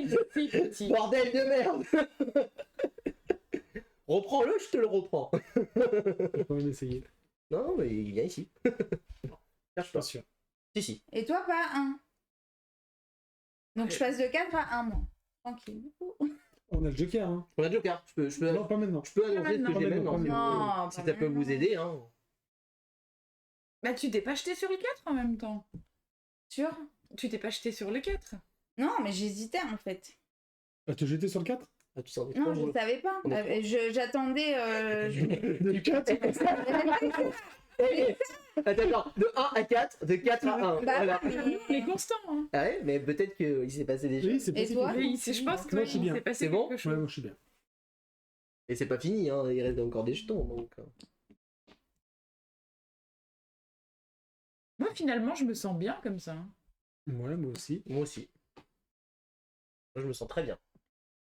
ici, petit. Bordel de merde. Reprends-le, je te le reprends. J'ai quand même essayé. Non, mais il vient ici. Cherche Pas pas. sûr. Si. Et toi, pas 1. Donc, je passe de 4 à 1, moi. Tranquille. On a le joker, hein. On a Joker. Je peux Non, pas maintenant. annoncer ce que j'ai maintenant. maintenant. Non, Si pas ça peut vous maintenant. aider, hein. Bah, tu t'es pas jeté sur le 4 en même temps. Sûr? Tu t'es pas jeté sur le 4. Non, mais j'hésitais en fait. Ah, te jeter sur le 4 Ah, tu sens des Non, trois, je moi. savais pas. On est J'attendais. Le 4 Attends, de 1 à 4, de 4 à 1. Bah, Voilà. mais- On est constant, hein. Ah ouais, mais peut-être qu'il s'est passé des Oui, choses. c'est Et possible. toi Oui, je pense que Moi, je suis bien. s'est passé C'est bon quelque chose. Ouais, moi je suis bien. Et c'est pas fini, hein. Il reste encore des jetons. Donc... Moi, finalement, je me sens bien comme ça. hein. Ouais, moi aussi. Moi aussi. Moi, je me sens très bien.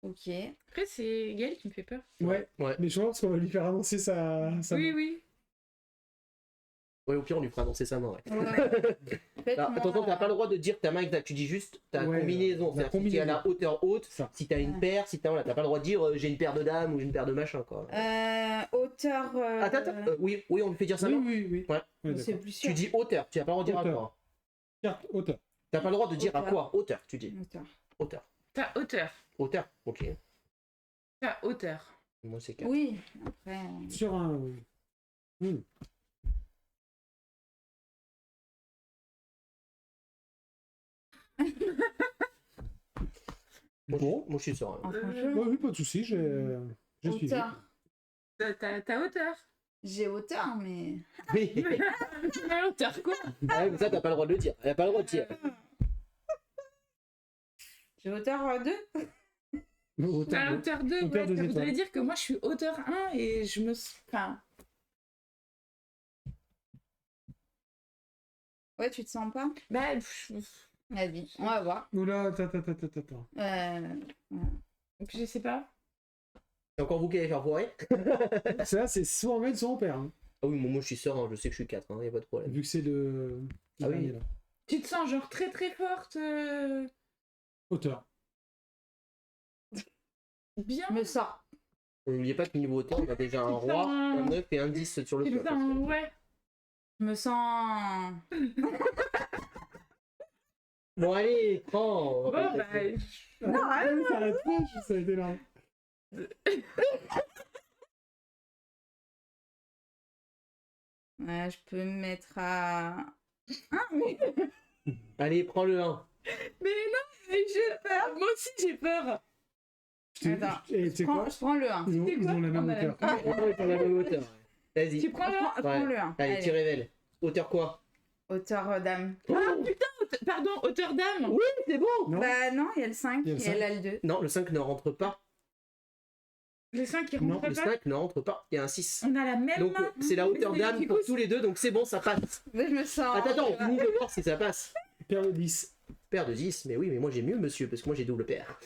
Ok. Après, c'est Gaël qui me fait peur. Ouais. Ouais. Mais je pense qu'on va lui faire annoncer sa Oui, oui. Ouais, au pire, on lui fera danser sa main. Ouais. Ouais. Alors, attention, t'as pas le droit de dire ta main exacte. Tu dis juste ta Ouais, combinaison. la C'est-à-dire si tu as la hauteur haute, Ça. si t'as une Ouais. paire, si t'as voilà, t'as pas le droit de dire j'ai une paire de dames ou j'ai une paire de machin quoi. Hauteur. Attends, oui, on lui fait dire ça. Oui, non oui. Ouais. Ouais, C'est d'accord. plus sûr. Tu dis hauteur, tu n'as pas le droit de dire à Hauteur. quoi. Carte hauteur. T'as pas le droit de dire à Hauteur. quoi. Hauteur, tu dis. Hauteur. Hauteur. Ta hauteur. Hauteur, ok. Ta hauteur. Moi c'est 4. Oui, après. Sur un. Bon. Moi je suis serein. En Ouais, franchement, oui, pas de soucis, j'ai suivi. hauteur. Ta hauteur. J'ai hauteur, mais. Oui. Ta hauteur, quoi. Ah, mais ça t'as pas le droit de le dire. Elle a pas le droit de dire. J'ai hauteur 2. Hauteur Ta deux. hauteur 2, Hauteur ouais, deux ça voudrait étoiles. dire que moi, je suis hauteur 1 et je me... Enfin, Ouais, tu te sens pas? bah... Vas-y, on va voir. Oula, attends. Je sais pas. C'est encore vous qui allez faire foirer. Ça, c'est soit on gagne, soit on perd. hein. Ah oui, moi je suis serein, je sais que je suis 4, y a pas de problème. Vu que c'est le. Ah oui. dernier, là. Tu te sens genre très très forte. Hauteur. Bien. Je me sors. N'oubliez pas que niveau hauteur, on a déjà un Putain. roi, un 9 et un 10 sur le flop. Putain, ouais. Je me sens. Bon allez, prends. Bon, bah... Non, Ah, ça arrête pas, ça a été là. Ouais, je peux me mettre à. Allez, prends le 1. Mais non, mais j'ai peur. Moi aussi, j'ai peur. Attends, Et tu sais quoi Je prends le 1. Ils ont, C'est ils quoi ont la même On a la hauteur. même- On est sur la même hauteur. Vas-y. Tu prends le Je prends le 1. Allez, tu révèles. Hauteur quoi? Hauteur dame. Ah, putain, pardon, hauteur d'âme. Oui, c'est bon. Non. Bah non, il y a le 5 Il y a le et 5. elle a le 2. Non, le 5 ne rentre pas. Le 5 qui Non, rentre Le pas. 5 ne rentre pas. Il y a un 6. On a la même Donc main. c'est la hauteur Mais d'âme du pour coup, tous les deux, donc c'est bon, ça passe. Mais je me sens. Attends, on finit de voir si ça passe. Paire de 10. pair de 10. Mais oui, mais moi j'ai mieux, monsieur, parce que moi j'ai double pair.